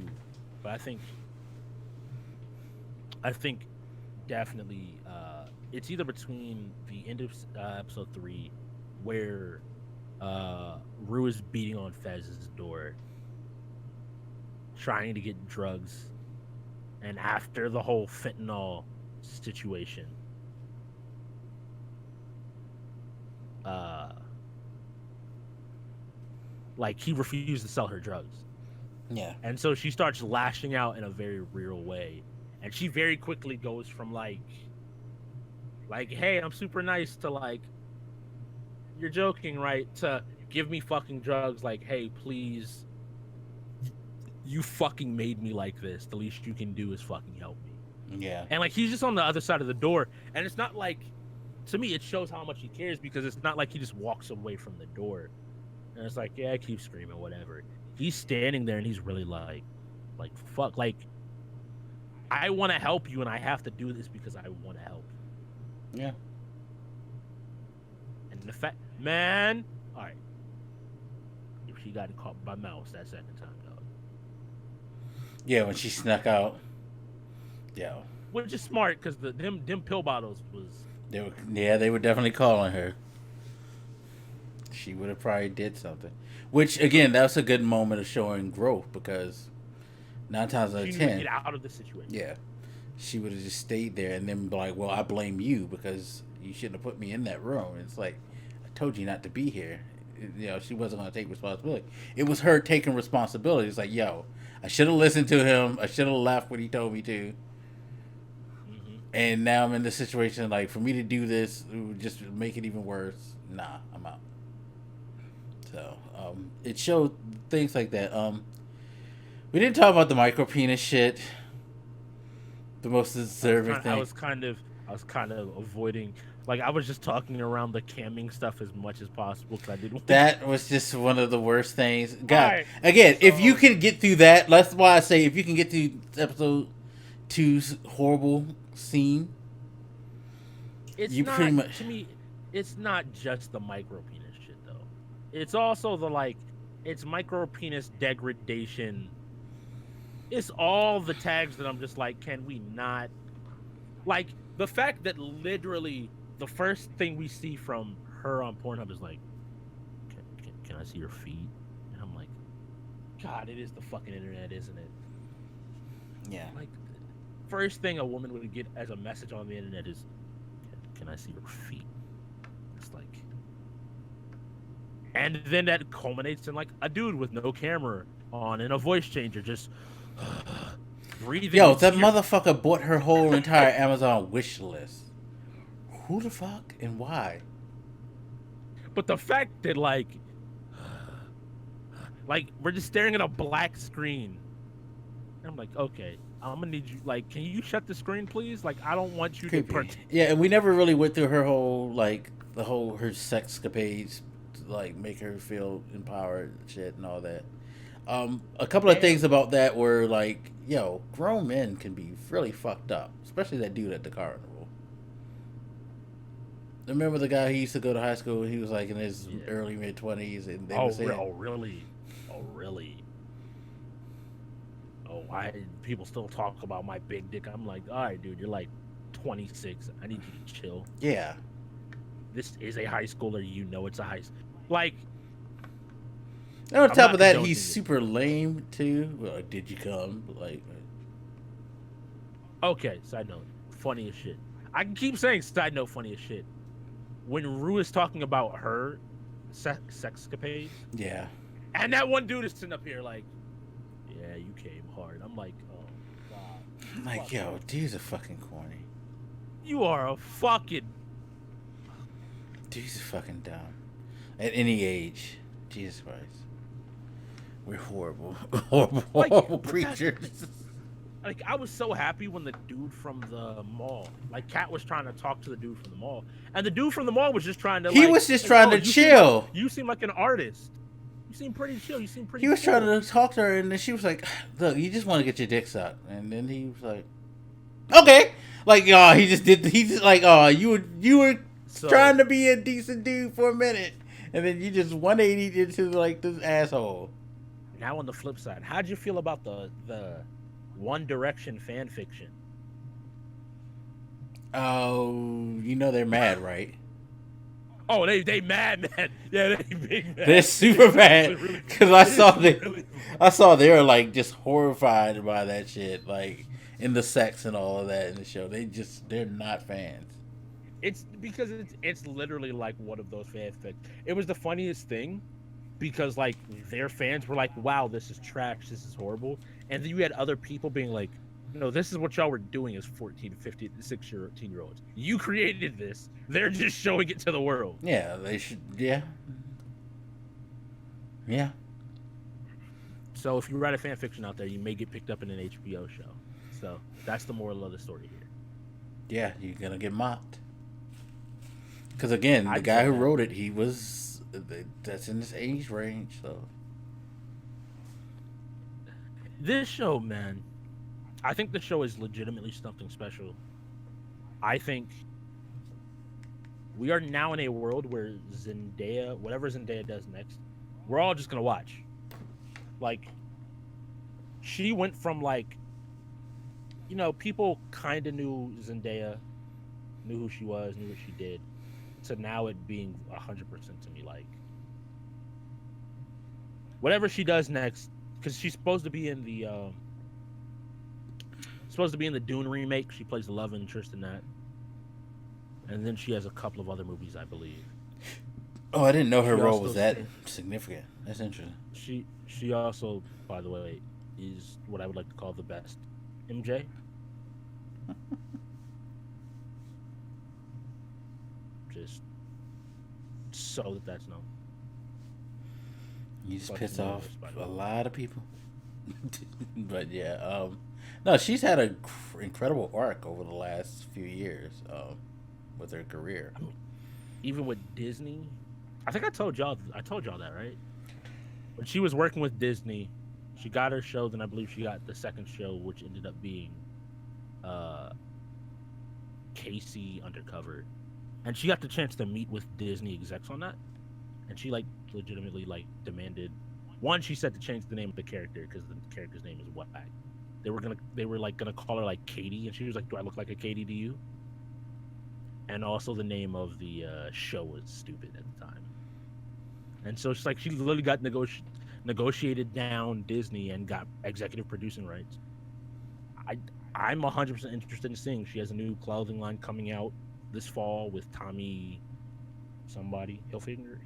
but I think definitely it's either between the end of episode 3, where Rue is beating on Fez's door, trying to get drugs, and after the whole fentanyl situation, like he refused to sell her drugs. Yeah. And so she starts lashing out in a very real way. And she very quickly goes from like, hey, I'm super nice, to like, you're joking, right? To give me fucking drugs, like, hey, please, you fucking made me like this. The least you can do is fucking help me. Yeah. And like, he's just on the other side of the door. And it's not like, to me, it shows how much he cares, because it's not like he just walks away from the door. And it's like, yeah, keep screaming, whatever. He's standing there and he's really like fuck, like, I want to help you and I have to do this because I want to help you. Yeah. And the fact, man, all right, if she got caught by mouse that second time, dog. Yeah, when she snuck out. Yeah. Which is smart, because them pill bottles was. They were definitely calling her. She would have probably did something. Which, again, that's a good moment of showing growth, because 9 times out of 10, She would get out of the situation. yeah, she would have just stayed there and then be like, well, I blame you because you shouldn't have put me in that room. It's like, I told you not to be here. You know, she wasn't going to take responsibility. It was her taking responsibility. It's like, yo, I should have listened to him. I should have left when he told me to. Mm-hmm. And now I'm in this situation, like, for me to do this, it would just make it even worse. Nah, I'm out. So, it showed things like that. We didn't talk about the micro penis shit. The most deserving thing. I was kind of avoiding. Like I was just talking around the camming stuff as much as possible because I didn't. That was just one of the worst things. God, Right. again, if you So- can get through that, that's why I say if you can get through episode two's horrible scene, It's you not pretty much to me. It's not just the micro penis shit though. It's also the like, it's micro penis degradation. It's all the tags that I'm just like, can we not? Like the fact that literally the first thing we see from her on Pornhub is like, can I see your feet? And I'm like, God, it is the fucking internet, isn't it? yeah. Like, first thing a woman would get as a message on the internet is, can I see your feet? It's like, and then that culminates in like a dude with no camera on and a voice changer just breathing. Yo, that motherfucker bought her whole entire Amazon wish list. Who the fuck and why? But the fact that like we're just staring at a black screen. I'm like, okay, I'm gonna need you. Like, can you shut the screen, please? Like, I don't want you Creepy. to. Yeah, and we never really went through her whole her sex capades to like make her feel empowered and shit and all that. A couple of things about that were like, yo, grown men can be really fucked up, especially that dude at the carnival. Remember the guy who used to go to high school? He was like in his early mid-20s, and they were saying, really? Oh, why people still talk about my big dick? I'm like, all right, dude, you're like 26. I need you to chill. Yeah. This is a high schooler. You know it's a high school. Like, and on I'm top not of that, condoning he's it. super lame too. Well, did you come? Like, okay, side note, funny as shit. I can keep saying side note, funny as shit. When Rue is talking about her sexcapades, yeah. and that one dude is sitting up here like, yeah, you came hard. I'm like, oh god. Like, yo, dude's a fucking corny. You are a fucking. Dude's fucking dumb. At any age, Jesus Christ, we're horrible, horrible preachers. Like, I was so happy when the dude from the mall, like, Kat was trying to talk to the dude from the mall, and the dude from the mall was just trying to. He like, was just like, trying oh, to chill. You seem like an artist. You seem pretty chill. You seem pretty. He was cool. trying to talk to her, and then she was like, "Look, you just want to get your dick sucked," and then he was like, "Okay." Like, oh, he just did. He just like, oh, you were trying to be a decent dude for a minute, and then you just 180 into like this asshole. Now on the flip side, how'd you feel about the One Direction fan fiction? Oh, you know they're mad, right? Oh, they mad. Yeah, they big mad. They're super mad because I saw they were like just horrified by that shit, like in the sex and all of that in the show. They're not fans. It's because it's literally like one of those fanfics. It was the funniest thing because like their fans were like, "Wow, this is trash. This is horrible," and then you had other people being like, "No, this is what y'all were doing as 14, 15, 16-year-olds. You created this. They're just showing it to the world." Yeah, they should. Yeah. Yeah. So if you write a fan fiction out there, you may get picked up in an HBO show. So that's the moral of the story here. Yeah, you're gonna get mocked. Because again, the I'd guy say who that. wrote it, that's in his age range. So This show, man, I think the show is legitimately something special. I think we are now in a world where Zendaya, whatever Zendaya does next, we're all just gonna watch. Like, she went from like, you know, people kind of knew Zendaya, knew who she was, knew what she did, to now it being 100% to me like, whatever she does next, because she's supposed to be in the Dune remake. She plays the love interest in that, and then she has a couple of other movies, I believe. oh, I didn't know her She role also was that stayed- significant. That's interesting. She also, by the way, is what I would like to call the best MJ. Just so that's known. You just Fucking piss off nervous, by the a way. lot of people. But yeah, no, she's had a incredible arc over the last few years. with her career. Even with Disney, I think I told y'all that, right? When she was working with Disney, she got her show. Then I believe she got the second show, which ended up being Casey Undercover, and she got the chance to meet with Disney execs on that, and she like legitimately like demanded. One, she said to change the name of the character because the character's name is Whack. They were gonna call her like Katie, and she was like, "Do I look like a Katie to you?" And also the name of the show was stupid at the time, and so it's like she literally got negotiated down Disney and got executive producing rights. I'm 100% interested in seeing. She has a new clothing line coming out this fall with Tommy Hilfiger.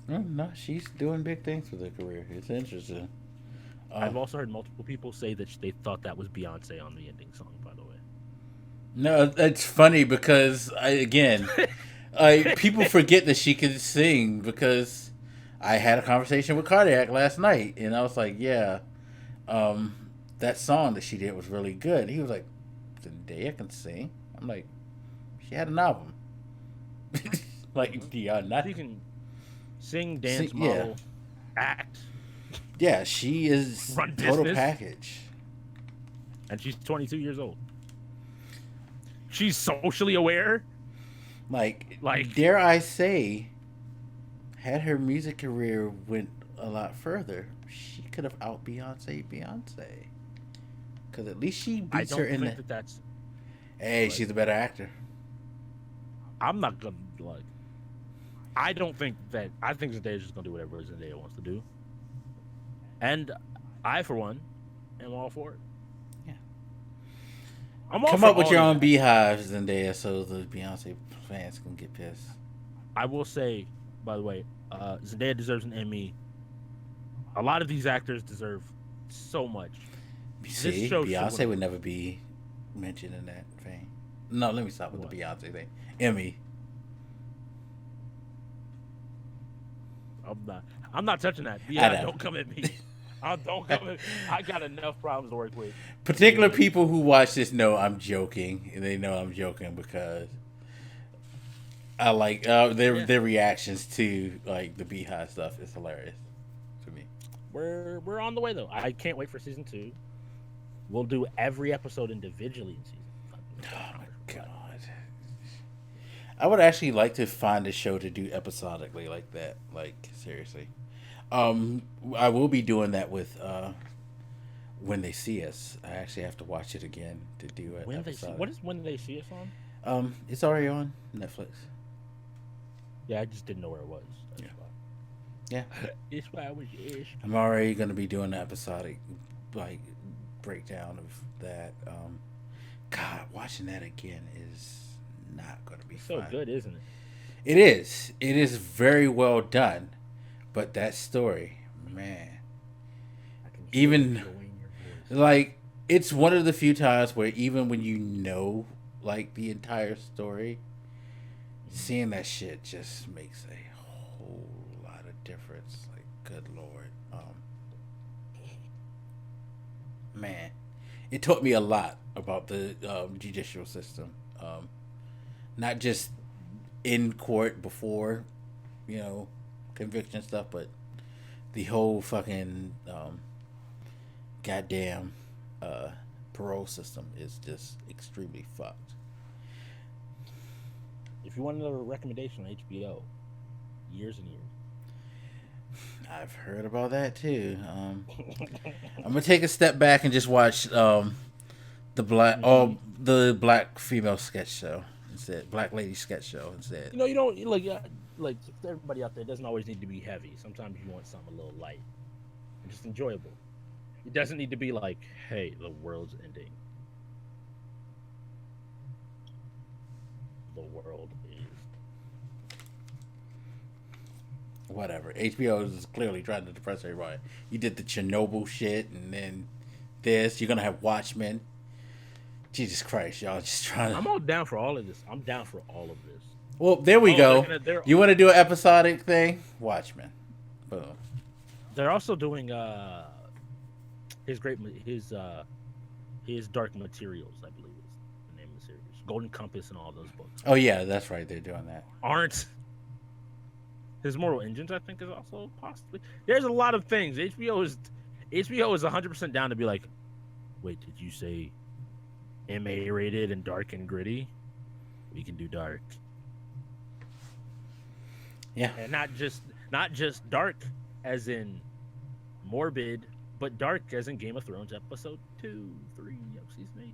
No, she's doing big things with her career. It's interesting. I've also heard multiple people say that they thought that was Beyonce on the ending song, by the way. No, it's funny because people forget that she could sing because I had a conversation with Cardiac last night, and I was like, yeah, that song that she did was really good. He was like, Zendaya can sing. I'm like, she had an album. Like, do y'all not? She can sing, dance, model, act. Yeah, she is run total business. package. And she's 22 years old. She's socially aware. Like, dare I say, had her music career went a lot further, she could have out Beyonce. Because at least she beats her in the... that's... Hey, she's a better actor. I'm not going to, like... I think Zendaya's just going to do whatever Zendaya wants to do. And I, for one, am all for it. Yeah. Come up with your own beehives, Zendaya, so the Beyonce fans can get pissed. I will say, by the way, Zendaya deserves an Emmy. A lot of these actors deserve so much. See, Beyonce would never be mentioned in that thing. No, let me stop with the Beyonce thing. Emmy. I'm not touching that. Yeah, don't come at me. Don't come at me. I got enough problems to work with. Particular people who watch this know I'm joking, and they know I'm joking because I like their reactions to like the Beehive stuff is hilarious to me. We're on the way though. I can't wait for season 2. We'll do every episode individually in season 5. Oh my god! I would actually like to find a show to do episodically like that. Like seriously, I will be doing that with When They See Us. I actually have to watch it again to do it. What is When They See Us on? It's already on Netflix. Yeah, I just didn't know where it was. Yeah. It's why I was. I'm already gonna be doing an episodic like breakdown of that. God, watching that again is not gonna be so fun. Good, isn't it? It is. It is very well done, but that story, man. Even like it's one of the few times where even when you know like the entire story, seeing that shit just makes a whole lot of difference. Like, good lord, man, it taught me a lot about the judicial system. Not just in court before, conviction stuff, but the whole fucking goddamn parole system is just extremely fucked. If you want another recommendation on HBO, Years and Years. I've heard about that too. I'm gonna take a step back and just watch the black female sketch show instead, black lady sketch show instead. You don't like everybody out there. It doesn't always need to be heavy. Sometimes you want something a little light and just enjoyable. It doesn't need to be like, hey, the world's ending. The world is. Whatever. HBO is clearly trying to depress everybody. You did the Chernobyl shit, and then this. You're gonna have Watchmen. Jesus Christ, y'all just trying to. I'm all down for all of this. I'm down for all of this. Well, there we go. You want to do an episodic thing? Watchmen. Boom. They're also doing his is Dark Materials, I believe is the name of the series. Golden Compass and all those books. Oh yeah, that's right. They're doing that. Aren't his Mortal Engines? I think is also possibly. There's a lot of things. HBO is 100% down to be like, wait, did you say MA rated and dark and gritty? We can do dark. Yeah, and not just dark as in morbid, but dark as in Game of Thrones episode 2, 3 of season 8,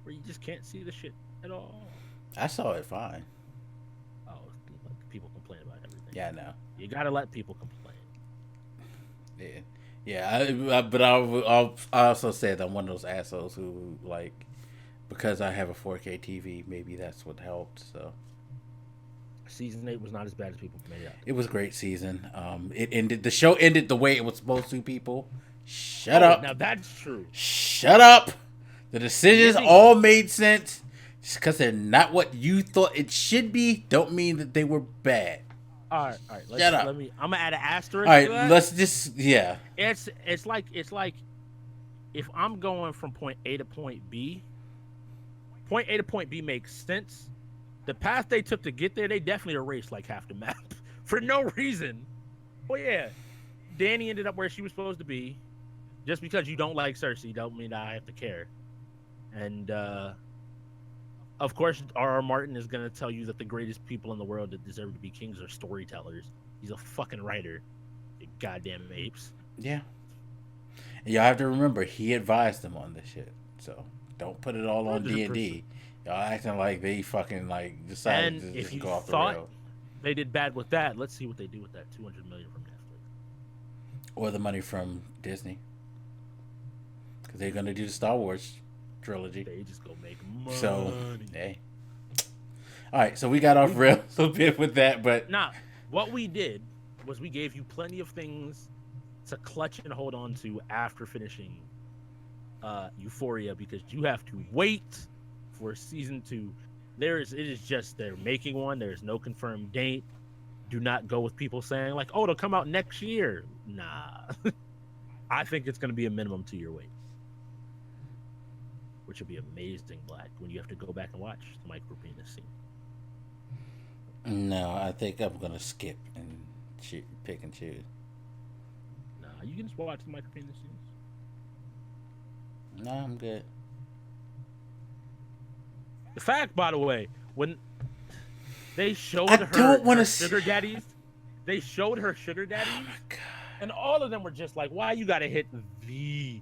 where you just can't see the shit at all. I saw it fine. Oh, like people complain about everything. Yeah, I know. You gotta let people complain. Yeah. But I also said I'm one of those assholes who like because I have a 4K TV. Maybe that's what helped. So. Season 8 was not as bad as people made it out. It was a great season. It ended. The show ended the way it was supposed to. People, shut up. Now that's true. Shut up. The decisions all made sense. Just because they're not what you thought it should be, don't mean that they were bad. All right. Shut up. I'm gonna add an asterisk. All right, to that. let's just It's like if I'm going from point A to point B. Point A to point B makes sense. The path they took to get there, they definitely erased like half the map for no reason. Well, yeah, Dany ended up where she was supposed to be. Just because you don't like Cersei, don't mean that I have to care. And of course, R.R. Martin is gonna tell you that the greatest people in the world that deserve to be kings are storytellers. He's a fucking writer. You goddamn apes. Yeah. And y'all have to remember he advised them on this shit. So don't put it all on 100%. D&D. Y'all acting like they fucking like decided And to if just you go off the thought rail. they did bad with that, let's see what they do with that $200 million from Netflix. Or the money from Disney. Because they're going to do the Star Wars trilogy. They just go make money. So, hey. All right, so we got off rails a bit with that, but... Nah, what we did was we gave you plenty of things to clutch and hold on to after finishing Euphoria, because you have to wait for season 2. It is just they're making one. There's no confirmed date. Do not go with people saying like, "Oh, it'll come out next year." Nah, I think it's going to be a minimum 2-year wait, which will be amazing, Black, when you have to go back and watch the micro penis scene. No, I think I'm going to skip and pick and choose. Nah, you can just watch the micro penis scenes. No, I'm good. The fact, by the way, when they showed I her, don't wanna her see- sugar daddies, they showed her sugar daddies, Oh my God. and all of them were just like, "Why you gotta hit V?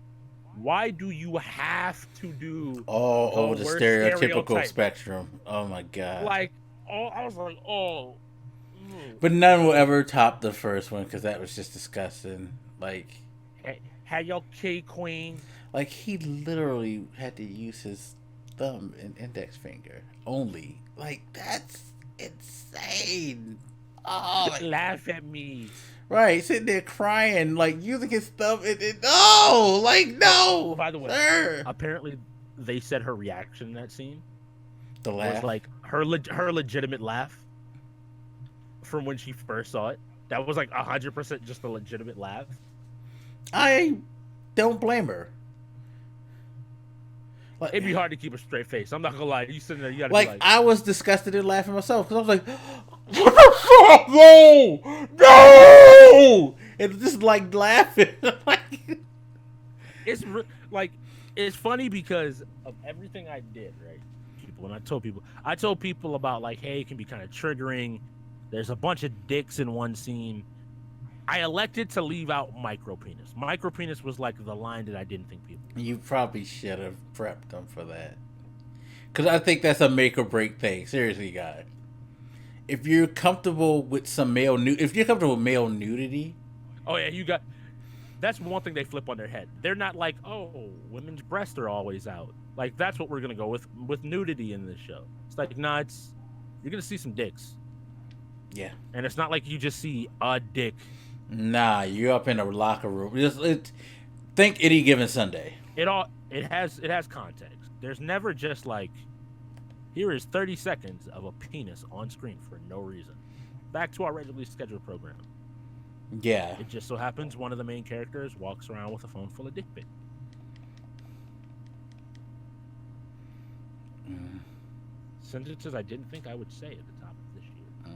Why do you have to do All over the worst stereotypical stereotype?" spectrum. Oh my God. Like, I was like, oh. But none will ever top the first one because that was just disgusting. Like, Hey, had your K Queen. like he literally had to use his thumb and index finger only. Like, that's insane. Oh, Laugh at me. right, sitting there crying, like using his thumb. No, like no. By the way, sir. apparently they said her reaction in that scene The was laugh. like her legitimate laugh from when she first saw it. That was like 100% just a legitimate laugh. I don't blame her. Like, It'd be hard to keep a straight face. I'm not gonna lie. You sitting there, you gotta like, be like, I was disgusted and laughing myself because I was like, "What the fuck? No, no!" And just like laughing. Like, it's funny because of everything I did, right? People, and I told people about like, hey, it can be kind of triggering. There's a bunch of dicks in one scene. I elected to leave out micro penis. Micro penis was like the line that I didn't think people. you probably should have prepped them for that. Because I think that's a make or break thing. Seriously, guys. If you're comfortable with some if you're comfortable with male nudity, Oh yeah, that's one thing they flip on their head. They're not like, oh, women's breasts are always out. Like that's what we're gonna go with nudity in this show. It's like, nah, you're gonna see some dicks. yeah. And it's not like you just see a dick. Nah, you're up in a locker room. Think Any Given Sunday. It has context. There's never just like, here is 30 seconds of a penis on screen for no reason. Back to our regularly scheduled program. Yeah. It just so happens one of the main characters walks around with a phone full of dick pic. Sentences I didn't think I would say at the top of this year.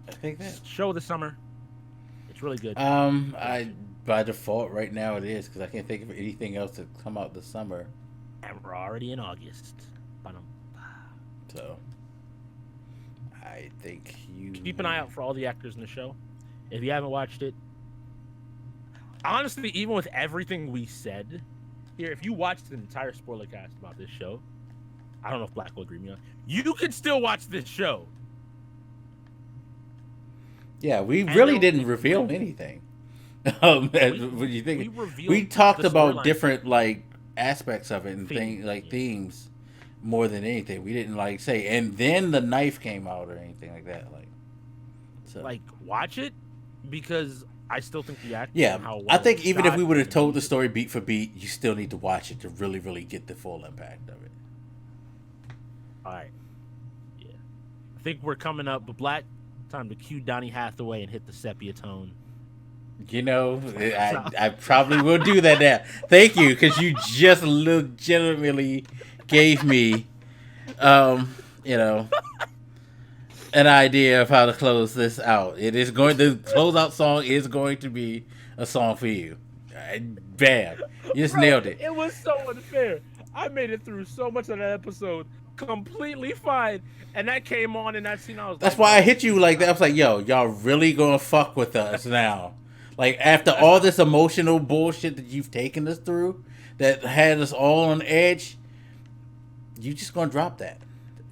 I think that Show of the summer. It's really good. I by default right now it is because I can't think of anything else to come out this summer. And we're already in August. Ba-dum. So I think you Keep an eye out for all the actors in the show. If you haven't watched it, honestly, even with everything we said here, if you watched the entire spoiler cast about this show, I don't know if Black will agree with me on, you could still watch this show. Yeah, we really didn't reveal anything. What do you think? We talked about different like aspects of it and themes more than anything. We didn't like say, and then the knife came out or anything like that. Like watch it because I still think the acting. Yeah, and how well I think even if we would have and told the story beat for beat, you still need to watch it to really, really get the full impact of it. All right. Yeah, I think we're coming up, but Black. Time to cue Donny Hathaway and hit the sepia tone. You know, I probably will do that now. Thank you, because you just legitimately gave me, an idea of how to close this out. It is going the closeout song is going to be a song for you. Bam, you just nailed it. It was so unfair. I made it through so much of that episode completely fine, and that came on in that scene. I was That's why I hit you like that. I was like, yo, y'all really gonna fuck with us now. Like, after all this emotional bullshit that you've taken us through, that had us all on edge, you just gonna drop that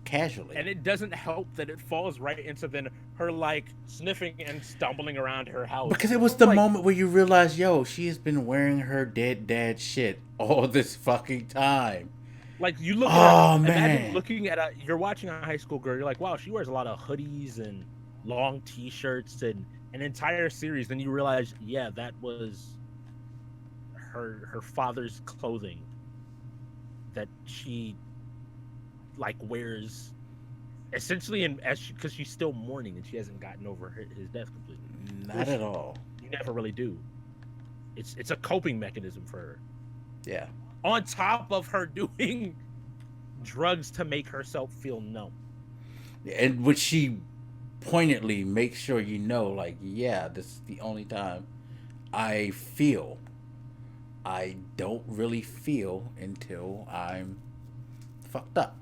casually. And it doesn't help that it falls right into then her like sniffing and stumbling around her house. Because it was the moment where you realize, yo, she has been wearing her dead dad shit all this fucking time. Like, you look at imagine looking at you're watching a high school girl, you're like, wow, she wears a lot of hoodies and long t-shirts and an entire series. Then you realize, yeah, that was her father's clothing that she like wears essentially because she's still mourning and she hasn't gotten over his death completely. Not at all. You never really do. It's a coping mechanism for her. Yeah. On top of her doing drugs to make herself feel numb. And which she poignantly makes sure you know, like, yeah, this is the only time I feel. I don't really feel until I'm fucked up.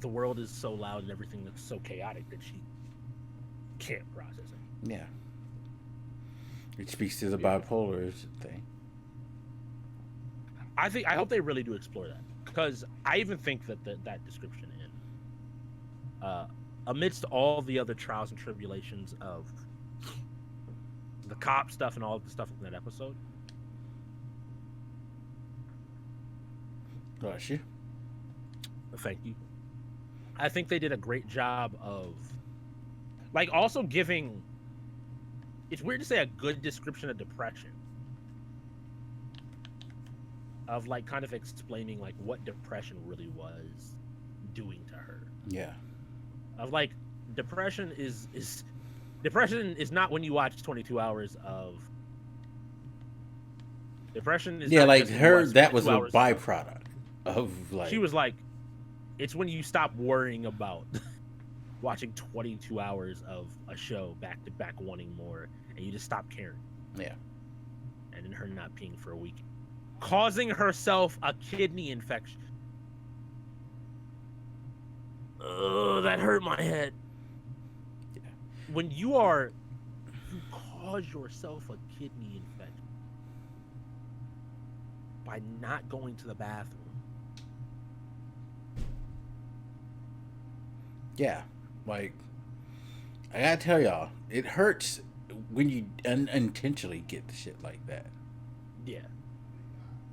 The world is so loud and everything is so chaotic that she can't process it. Yeah. It speaks to the bipolar thing. I hope they really do explore that, because I even think that description amidst all the other trials and tribulations of the cop stuff and all of the stuff in that episode. Bless you. Thank you. I think they did a great job of, like, also giving. It's weird to say a good description of depression. Of like kind of explaining like what depression really was doing to her. Yeah. Of like depression is not when you watch 22 hours of depression is yeah, not like her that was a hours byproduct of like she was like it's when you stop worrying about watching 22 hours of a show back to back wanting more and you just stop caring. Yeah. And then her not peeing for a week. Causing herself a kidney infection. Oh, that hurt my head. Yeah. When you cause yourself a kidney infection by not going to the bathroom. Yeah, like I gotta tell y'all, it hurts when you unintentionally get the shit like that. Yeah.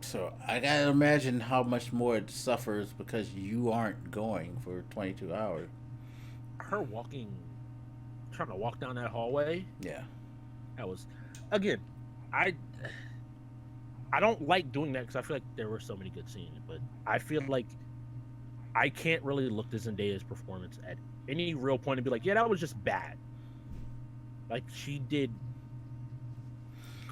So I gotta imagine how much more it suffers because you aren't going for 22 hours. Her trying to walk down that hallway. Yeah. That was, again, I don't like doing that because I feel like there were so many good scenes, but I feel like I can't really look to Zendaya's performance at any real point and be like, yeah, that was just bad. Like, she did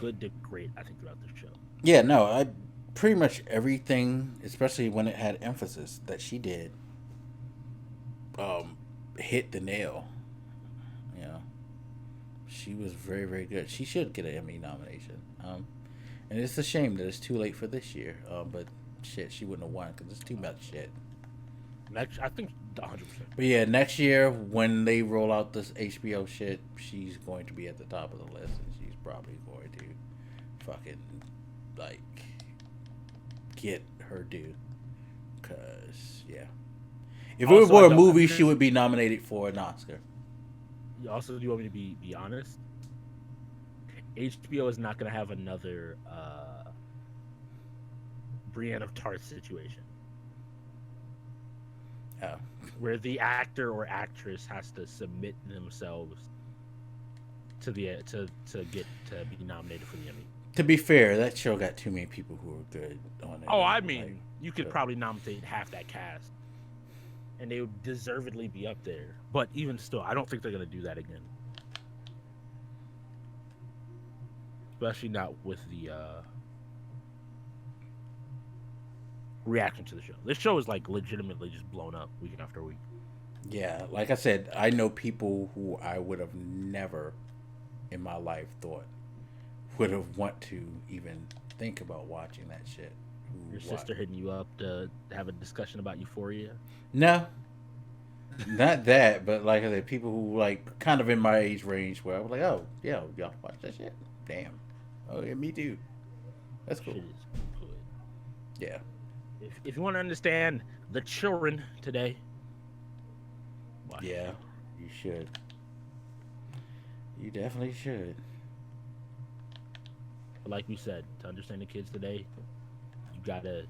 good to great, I think, throughout the show. Yeah, no, I pretty much everything, especially when it had emphasis that she did, um, hit the nail. You know, she was very, very good. She should get an Emmy nomination. And it's a shame that it's too late for this year. But shit, she wouldn't have won because it's too much shit. Next, I think 100%. But yeah, next year when they roll out this HBO shit, she's going to be at the top of the list, and she's probably going to fucking like get her due. Cause yeah, if it Also, were I a don't movie, she understand- would be nominated for an Oscar. Also, do you want me to be honest? HBO is not going to have another Brienne of Tarth situation Oh. where the actor or actress has to submit themselves to the to get to be nominated for the Emmy. To be fair, that show got too many people who were good on it. Oh, I mean, Like, you could probably nominate half that cast, and they would deservedly be up there. But even still, I don't think they're going to do that again. Especially not with the reaction to the show. This show is like legitimately just blown up week after week. yeah, like I said, I know people who I would have never in my life thought would have want to even think about watching that shit. Who Your wa- sister hitting you up to have a discussion about Euphoria. No, not that, but like I said, people who like kind of in my age range where I was like, oh, yeah, y'all watch that shit? Damn. Oh, yeah, me too. That's cool. Shit is good. Yeah. If you want to understand the children today, watch it. Yeah, you should. You definitely should. But like we said, to understand the kids today, you gotta.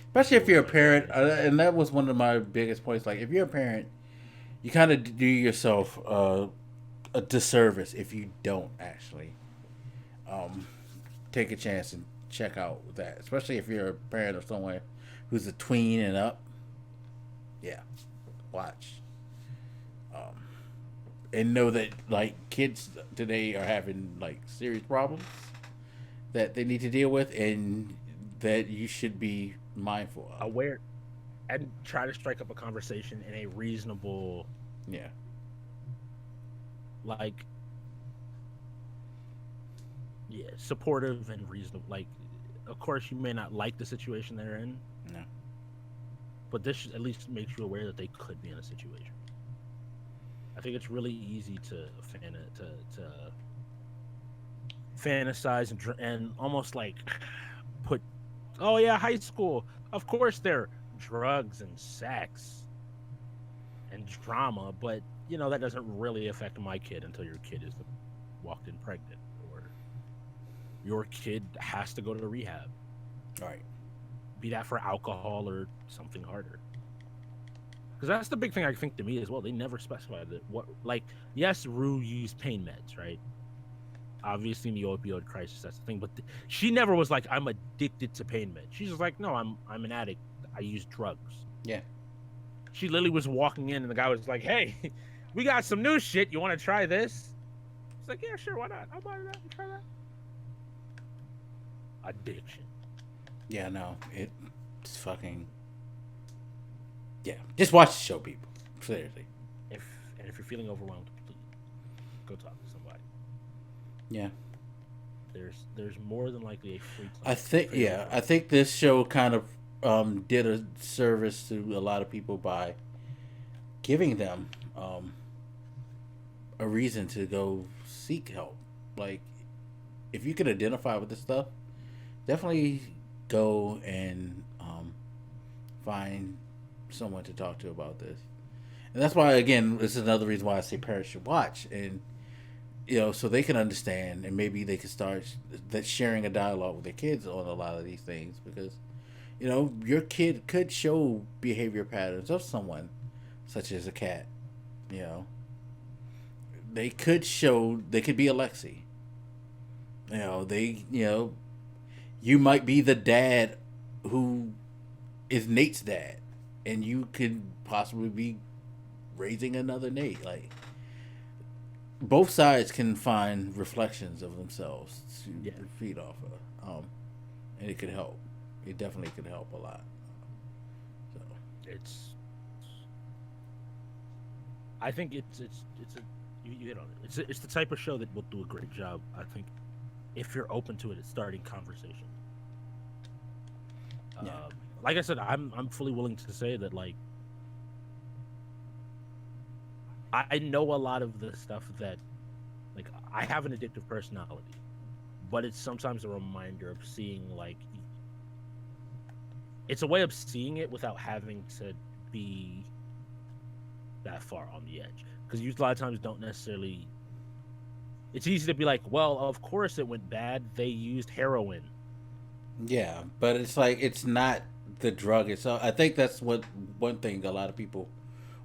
Especially if you're a parent, and that was one of my biggest points. Like, if you're a parent, you kind of do yourself a disservice if you don't actually take a chance and check out that. Especially if you're a parent of someone who's a tween and up. Yeah, watch. And know that like kids today are having like serious problems that they need to deal with, and that you should be mindful of. Aware and try to strike up a conversation in a reasonable, Yeah. like, yeah, supportive and reasonable. Like, of course, you may not like the situation they're in, No. but this at least makes you aware that they could be in a situation. I think it's really easy to fantasize and almost like put, oh yeah, high school. Of course, they're drugs and sex and drama, but you know that doesn't really affect my kid until your kid is walked in pregnant, or your kid has to go to rehab. All right. Be that for alcohol or something harder. Because that's the big thing I think to me as well. They never specified that what, like, yes, Rue used pain meds, right? Obviously, in the opioid crisis, that's the thing. But she never was like, I'm addicted to pain meds. She's just like, no, I'm an addict. I use drugs. Yeah. She literally was walking in, and the guy was like, hey, we got some new shit. You want to try this? It's like, yeah, sure, why not? I'll buy that and try that. Addiction. Yeah. No. It's fucking. Yeah. Just watch the show, people. Seriously. If you're feeling overwhelmed, please go talk to somebody. Yeah. There's more than likely a free clinic. I think this show kind of did a service to a lot of people by giving them a reason to go seek help. Like, if you can identify with this stuff, definitely go and find someone to talk to about this. And that's why, again, this is another reason why I say parents should watch, and so they can understand, and maybe they can start that sharing a dialogue with their kids on a lot of these things, because your kid could show behavior patterns of someone such as a cat. They could be Alexi. You might be the dad who is Nate's dad, and you could possibly be raising another Nate. Like, both sides can find reflections of themselves to feed off of. and it could help. It definitely could help a lot. So It's. I think it's a you hit on it. It's the type of show that will do a great job. I think if you're open to it, it's starting conversation. yeah, Like I said, I'm fully willing to say that like I know a lot of the stuff that like I have an addictive personality, but it's sometimes a reminder of seeing like it's a way of seeing it without having to be that far on the edge because you a lot of times don't necessarily. It's easy to be like, well, of course it went bad. They used heroin. yeah, but it's like it's not the drug itself. I think that's what one thing a lot of people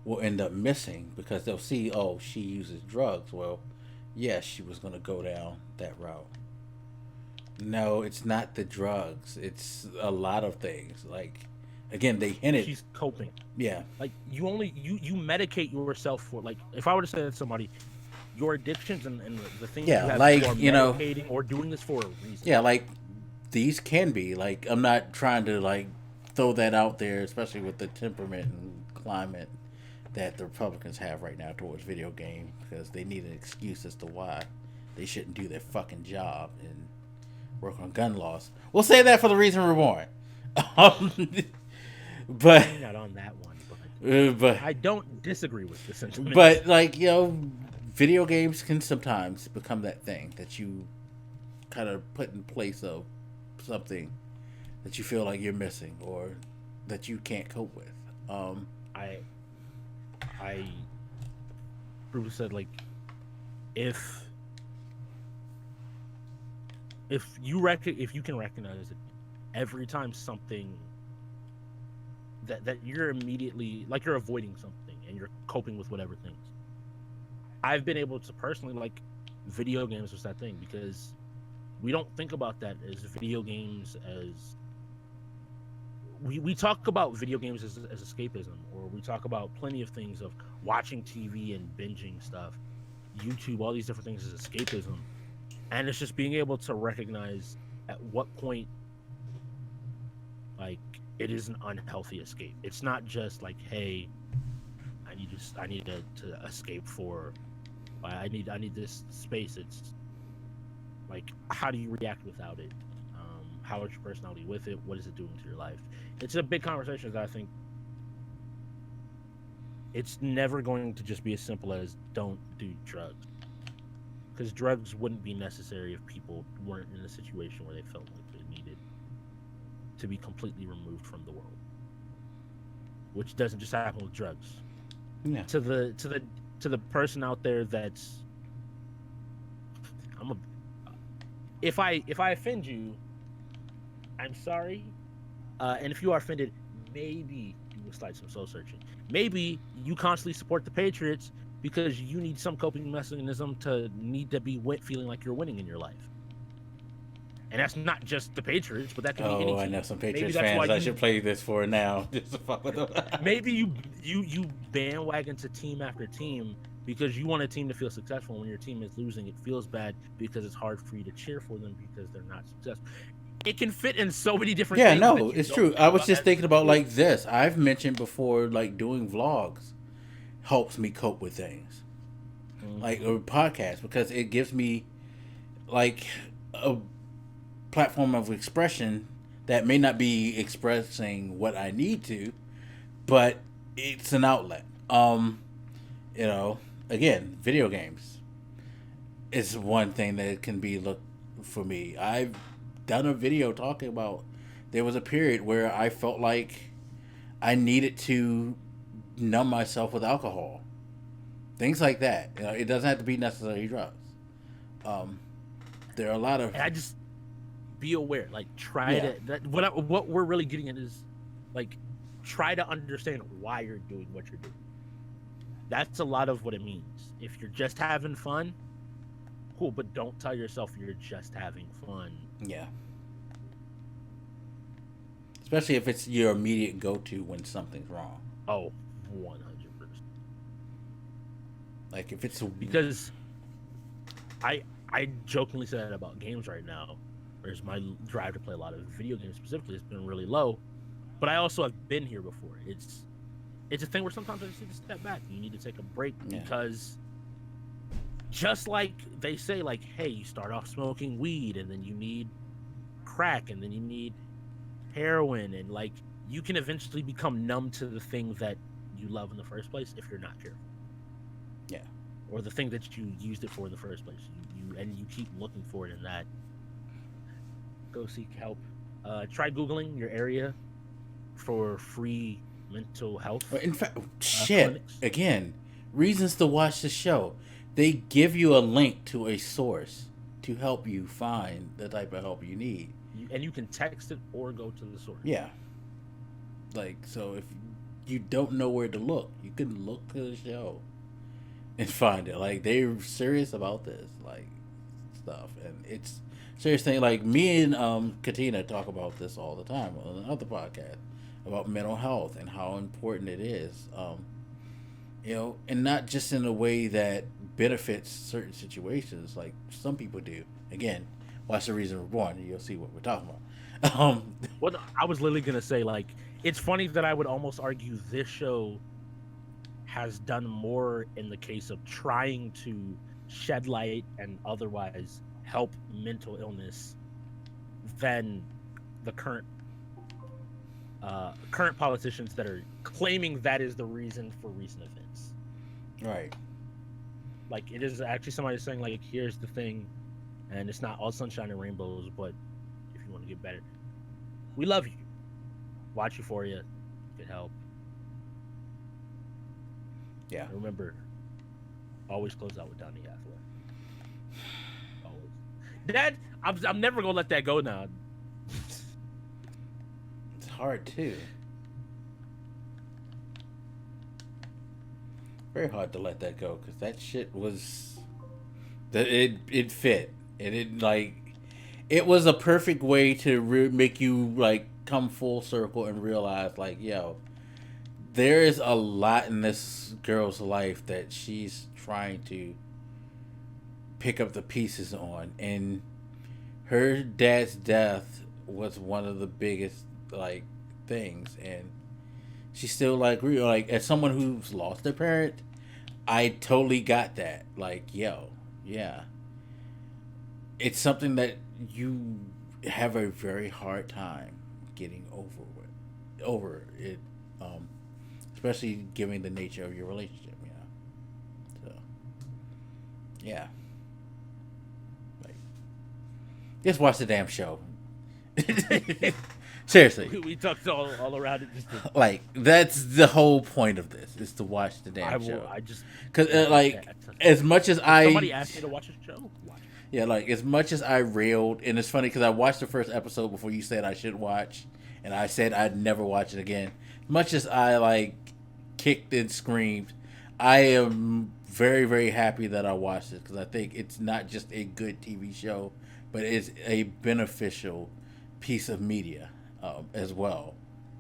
will end up missing because they'll see, oh, she uses drugs. Well, yes, she was going to go down that route. No, it's not the drugs. It's a lot of things. Like, again, they hinted. She's coping. Yeah, Like you medicate yourself for like if I were to say to somebody, your addictions and the things Yeah, you have like, you are you know, medicating or doing this for a reason. yeah, like these can be like. I'm not trying to like throw that out there, especially with the temperament and climate that the Republicans have right now towards video game because they need an excuse as to why they shouldn't do their fucking job and work on gun laws. We'll say that for the reason we're born. Um, but I'm not on that one, but but I don't disagree with the sentiment. but like video games can sometimes become that thing that you kind of put in place of something that you feel like you're missing or that you can't cope with. I Bruce said like if if you can recognize it every time something that you're immediately like you're avoiding something and you're coping with whatever things. I've been able to personally like video games was that thing because we don't think about that as video games as we talk about video games as escapism, or we talk about plenty of things of watching TV and binging stuff, YouTube, all these different things as escapism. And it's just being able to recognize at what point like it is an unhealthy escape. It's not just like, hey, I need to escape for I need this space. It's like how do you react without it? How is your personality with it? What is it doing to your life? It's a big conversation that I think it's never going to just be as simple as don't do drugs. Because drugs wouldn't be necessary if people weren't in a situation where they felt like they needed to be completely removed from the world. Which doesn't just happen with drugs. Yeah. To the person out there that's if I offend you, I'm sorry. And if you are offended, maybe you will start some soul searching. Maybe you constantly support the Patriots because you need some coping mechanism to need to be feeling like you're winning in your life. And that's not just the Patriots, but that can be any team. I know some Patriots fans I should play this for now. Just to fuck with them. Maybe you bandwagon to team after team because you want a team to feel successful. When your team is losing, it feels bad because it's hard for you to cheer for them because they're not successful. It can fit in so many different things. Yeah, no, it's true. I was just thinking about like this. I've mentioned before, like doing vlogs helps me cope with things, like a podcast, because it gives me like a platform of expression that may not be expressing what I need to, but it's an outlet. Again, video games is one thing that can be looked for me. I've done a video talking about there was a period where I felt like I needed to numb myself with alcohol, things like that. It doesn't have to be necessarily drugs. There are a lot of. And I just be aware, like try to. What we're really getting at is, like, try to understand why you're doing what you're doing. That's a lot of what it means. If you're just having fun, cool, but don't tell yourself you're just having fun. Yeah. Especially if it's your immediate go-to when something's wrong. Oh, 100%. Like if it's because I jokingly say that about games right now, whereas my drive to play a lot of video games specifically has been really low. But I also have been here before. It's a thing where sometimes I just need to step back. You need to take a break because just like they say, like, hey, you start off smoking weed and then you need crack and then you need heroin, and like you can eventually become numb to the thing that you love in the first place if you're not careful. Yeah. Or the thing that you used it for in the first place. You keep looking for it in that. Go seek help. Try Googling your area for free mental health. In fact, clinics. Again, reasons to watch the show. They give you a link to a source to help you find the type of help you need. And you can text it or go to the source. Yeah. Like, so if you don't know where to look, you can look to the show and find it. Like, they're serious about this, like, stuff. And it's serious thing. Like, me and Katina talk about this all the time on another podcast about mental health and how important it is. You know, and not just in a way that benefits certain situations, like some people do. Again, watch The Reason We're Born, and you'll see what we're talking about. Well, I was literally gonna say, like, it's funny that I would almost argue this show has done more in the case of trying to shed light and otherwise help mental illness than the current politicians that are claiming that is the reason for recent events. Right. Like, it is actually somebody saying, like, here's the thing, and it's not all sunshine and rainbows, but if you want to get better, we love you. Watch Euphoria. Get help. Yeah. And remember, always close out with Donny Hathaway. Always. Dad, I'm never going to let that go now. It's hard, too. Very hard to let that go, because that shit was... It fit. It was a perfect way to make you, like, come full circle and realize, like, yo, there is a lot in this girl's life that she's trying to pick up the pieces on, and her dad's death was one of the biggest, like, things, and she still, like, as someone who's lost a parent, I totally got that. Like, yo, yeah, it's something that you have a very hard time getting over it, especially given the nature of your relationship, you know. So, yeah, like, just watch the damn show. Seriously, We talked all around it. Like, that's the whole point of this, is to watch the damn show. Because as much as somebody asked me to watch a show. Watch it. Yeah, like, as much as I railed, and it's funny because I watched the first episode before you said I should watch, and I said I'd never watch it again. Much as I, like, kicked and screamed, I am very, very happy that I watched it, because I think it's not just a good TV show, but it's a beneficial piece of media as well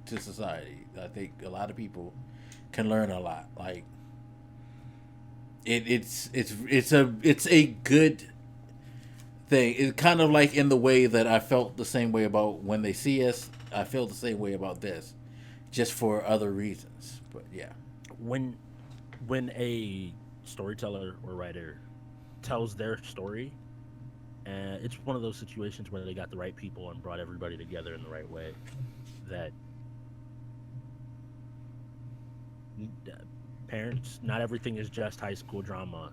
to society. I think a lot of people can learn a lot. Like, it's a good thing. It's kind of like in the way that I felt the same way about When They See Us. I feel the same way about this, just for other reasons. But yeah, when a storyteller or writer tells their story, and it's one of those situations where they got the right people and brought everybody together in the right way, that parents, not everything is just high school drama,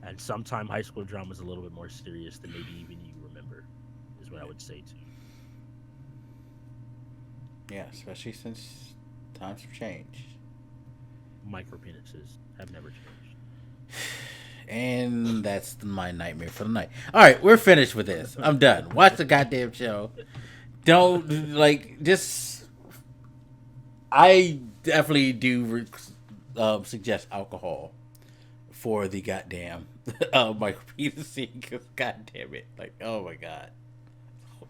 and sometimes high school drama is a little bit more serious than maybe even you remember, is what I would say to you. Yeah, especially since times have changed. Micro penises have never changed. And that's my nightmare for the night. All right, we're finished with this. I'm done. Watch the goddamn show. Don't, like, just... I definitely do suggest alcohol for the goddamn micropenis, because goddamn it. Like, oh my god.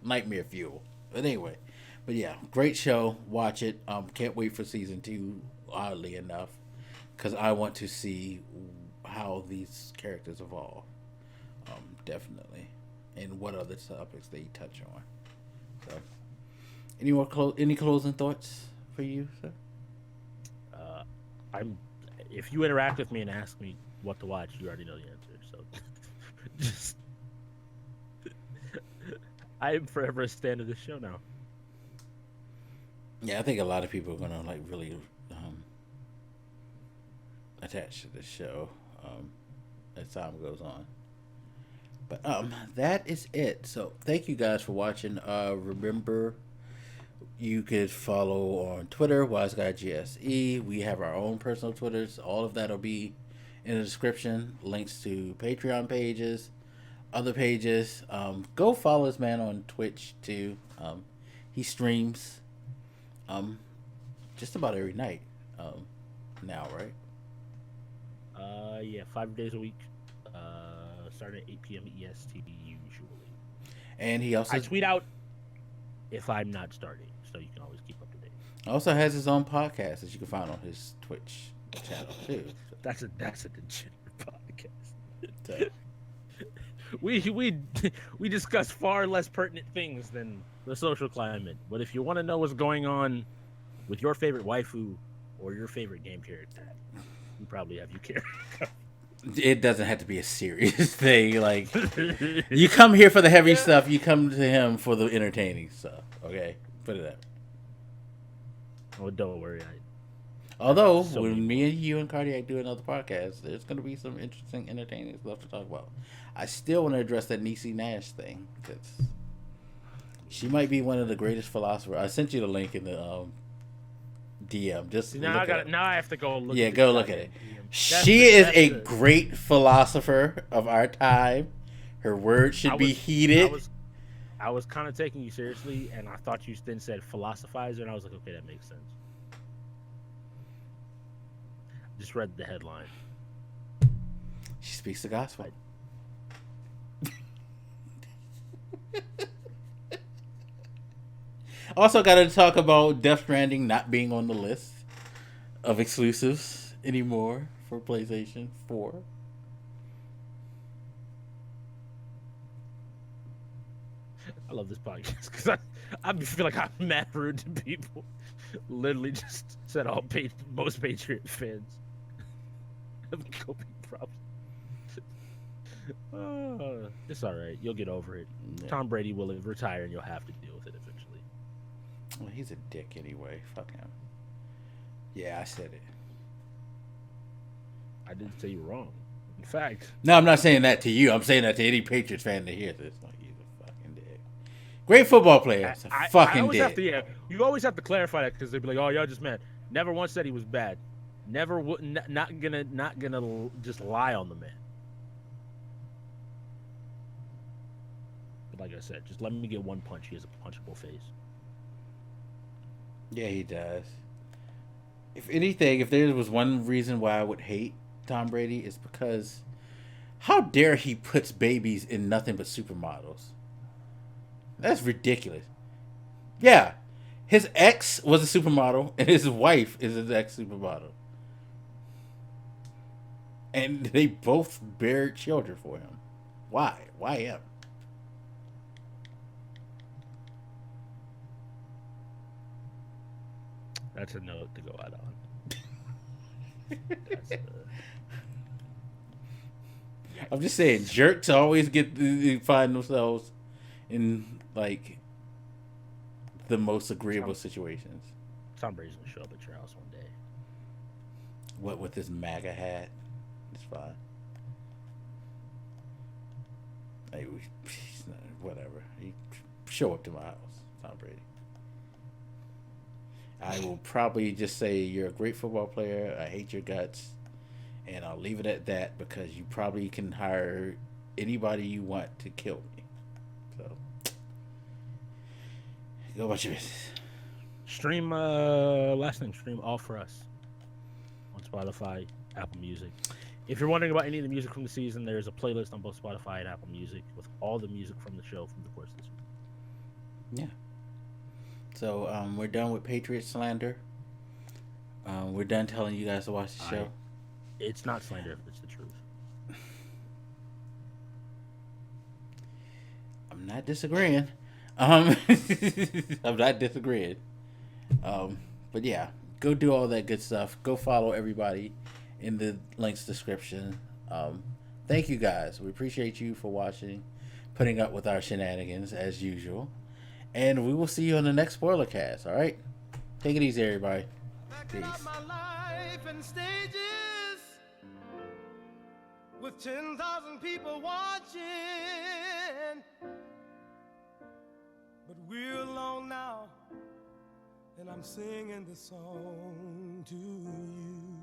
Nightmare fuel. But anyway. But yeah, great show. Watch it. Can't wait for season 2, oddly enough, because I want to see how these characters evolve. Definitely. and what other topics they touch on. So, any closing thoughts for you, sir? I'm. If you interact with me and ask me what to watch, you already know the answer. So, just I am forever a stand of this show now. Yeah, I think a lot of people are gonna like really attach to this show as time goes on. But that is it. So thank you guys for watching. Remember, you could follow on Twitter, WisguyGSE. We have our own personal Twitters. All of that will be in the description. Links to Patreon pages, other pages. Go follow this man on Twitch too. He streams just about every night now, right? Yeah, 5 days a week. Starting at 8 p.m. EST usually. And he also I tweet out if I'm not starting, so you can always keep up to date. Also has his own podcast that you can find on his Twitch channel too. That's a degenerate podcast. So. We discuss far less pertinent things than the social climate. But if you want to know what's going on with your favorite waifu or your favorite game character, we probably have you care. It doesn't have to be a serious thing. Like, you come here for the heavy stuff, you come to him for the entertaining stuff. Okay, put it up. Oh, don't worry. Although when me and you and Cardiac do another podcast, there's going to be some interesting, entertaining stuff to talk about. I still want to address that Niecy Nash thing because she might be one of the greatest philosophers. I sent you the link in the DM. Just now I have to go look. Yeah, go look at it. She is a great philosopher of our time. Her words should be heeded. I was kind of taking you seriously, and I thought you then said philosophizer, and I was like, okay, that makes sense. Just read the headline. She speaks the gospel. Also, got to talk about Death Stranding not being on the list of exclusives anymore for PlayStation 4. I love this podcast because I feel like I'm mad rude to people. Literally just said most Patriot fans have coping problems. It's all right. You'll get over it. Yeah. Tom Brady will retire, and you'll have to deal with it eventually. Well, he's a dick anyway. Fuck him. Yeah, I said it. I didn't say you were wrong. In fact, no, I'm not saying that to you. I'm saying that to any Patriots fan that hears this. Like, he's a fucking dick. Great football player. Fucking dick. You always have to clarify that because they'd be like, "Oh, y'all just mad." Never once said he was bad. Never not gonna just lie on the man. But like I said, just let me get one punch. He has a punchable face. Yeah, he does. If anything, if there was one reason why I would hate Tom Brady, it's because how dare he puts babies in nothing but supermodels? That's ridiculous. Yeah, his ex was a supermodel, and his wife is his ex-supermodel. And they both bear children for him. Why? Why him? That's a note to go out on. I'm just saying, jerks always find themselves in like the most agreeable situations. Tom Brady's gonna show up at your house one day. What with this MAGA hat? It's fine. Hey, whatever. He show up to my house, Tom Brady. I will probably just say you're a great football player. I hate your guts, and I'll leave it at that because you probably can hire anybody you want to kill me. So, go about your business. Stream last thing. Stream All For Us on Spotify, Apple Music. If you're wondering about any of the music from the season, there's a playlist on both Spotify and Apple Music with all the music from the show from the course this week. Yeah. So we're done with Patriot slander. We're done telling you guys to watch the show. It's not slander. It's the truth. I'm not disagreeing. I'm not disagreeing. But yeah, go do all that good stuff. Go follow everybody in the links description. Thank you guys. We appreciate you for watching, putting up with our shenanigans as usual. And we will see you on the next Spoilercast, all right? Take it easy, everybody. Peace. With 10,000 people watching, but we're alone now, and I'm singing this song to you.